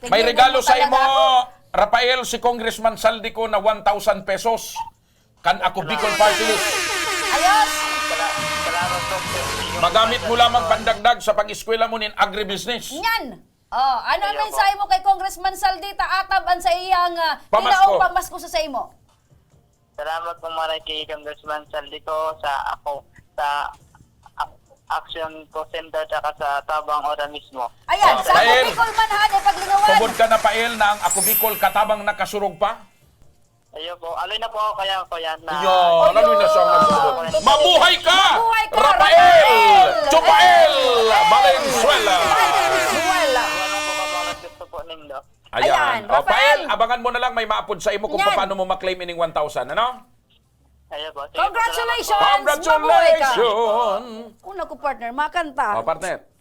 may Liglibong regalo mo sa talaga imo, ako. Rafael, si Congressman Saldico na 1,000 pesos. Kan ako Bicol Party List. Ayos! Salamat po. Magamit mo lamang pandagdag sa pag-eskwela mo nin agribusiness. Yan! Ano ang mensahe mo kay Congressman Saldita ataban sa iyang Pamasko. tinaong pamasko sa imo? Salamat po maray kay Congressman Saldico sa Action Co Center at sa Tabang Ora mismo. Ayan, sa Pael, Bicol Manhad ay paglingawan. tubod ka na Pael na ang ako Bicol katabang nakasurog pa. Ayun po, aloy na po ako kaya ko yan na... Yo, lalo na siya nagsurog. Mabuhay ka! Mabuhay ka, Rafael! Chupael! Valenzuela! Gusto po nindo. Ayan. O, Rafael. Pael, abangan mo na lang may maapod sa imo kung Yan. paano mo maklaim ining 1,000, ano? Ayun po. Congratulations! Congratulations! Una ko partner, makanta. O, partner,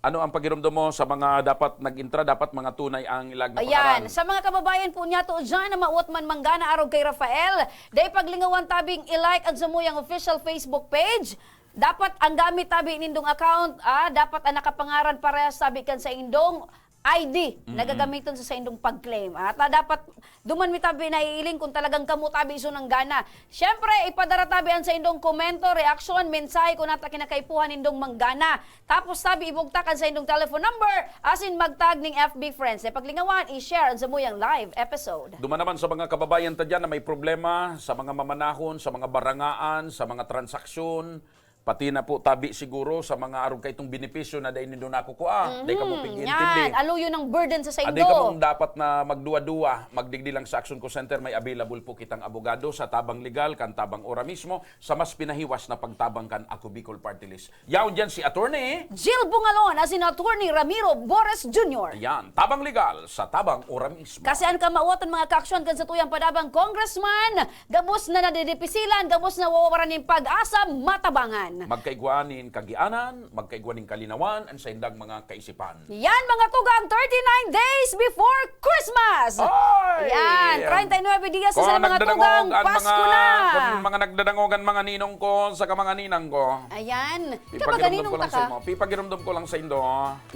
ano ang pagiramdam mo sa mga dapat nag-intra, dapat mga tunay ang ilag na Ayan, pangaran? sa mga kababayan po niya to dyan na mauot man manggana arog kay Rafael, day paglingawan tabing i-like ang samuyang official Facebook page. Dapat ang gamit tabi nindong account, dapat ang nakapangaran parehas sabi kan sa indong ID na gagamiton sa indong pag-claim. At dapat duman mi tabi na iiling kung talagang kamo tabi iso ng gana. Siyempre, ipadara tabi ang sa indong komento, reaction, mensahe kung nata kinakaipuhan indong manggana. Tapos tabi ibugtakan sa indong telephone number asin magtag ning FB friends. E paglingawan, i-share ang samuyang live episode. Duman naman sa mga kababayan ta dyan na may problema sa mga mamanahon, sa mga barangaan, sa mga transaksyon, pati na po tabi siguro sa mga arog kay itong benepisyo na dahil nindo nakukuha. Dahil ka mo pag-iintindi. Yan, aluyo ng burden sa Aday ka indo. mong dapat na magduwa-duwa, magdigdi lang sa Action Co Center, may available po kitang abogado sa tabang legal, kan tabang ora mismo, sa mas pinahiwas na pagtabang kan Ako Bicol Party List. Yaon dyan si Attorney Jill Bungalon as in Attorney Ramiro Boris Jr. Ayan, tabang legal sa tabang ora mismo. Kasi ang kamauotan mga kaaksyon kan sa tuyang padabang congressman, gabos na nadidipisilan, gabos na wawaran ng pag-asa, matabangan. Magkaigwanin kagianan, magkaigwanin kalinawan, ang sa indang mga kaisipan. Yan mga tugang 39 days before Christmas! Ay! Yan, 39 dias sa mga tugang Pasko na! Kung mga nagdadangogan mga ninong ko sa mga ninang ko. Ayan, kabaga Pipagiramdam ninong ko lang sa taka? imo. Pipagiramdam ko lang sa indo.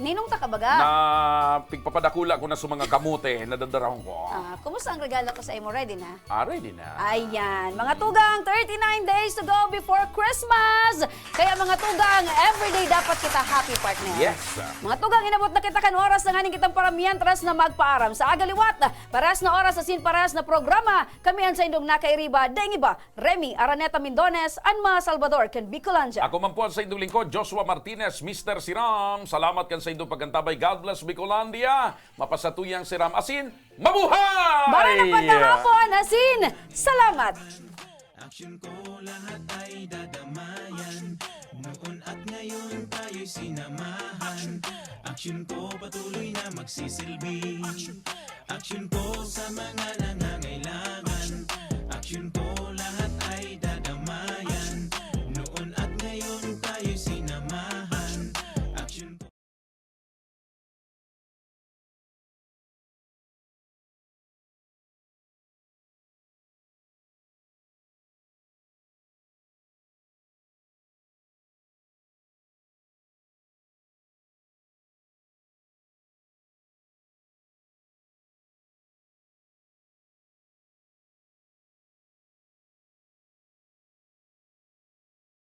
Ninong taka baga? Na pigpapadakula ko na sa mga kamute na dadarahon ko. Kumusta ang regalo ko sa imo? Ready na? Ready na. Ayan, mga tugang, 39 days to go before Christmas! Kaya mga tugang, everyday dapat kita happy, partner. Yes. Mga tugang, inabot na kita kan oras na nganing kitang paramihan tras na magpaaram. Sa agaliwat, parehas na oras sa parehas na programa, kami ang sa indong nakairiba, daing iba, Remy Araneta Mindones, Anma Salvador, kan Bicolandia. Ako man po sa indong lingkod, Joshua Martinez, Mr. Siram. Salamat kan sa indong pagkantabay. God bless Bicolandia. Mapasatuyang Siram Asin, mabuhay! Bara na pagkahapon, Asin, salamat! Aksyon ko lahat ay dadamayan. Noon at ngayon tayo'y sinamahan. Aksyon ko patuloy na magsisilbi. Aksyon ko sa mga nangangailangan. Aksyon ko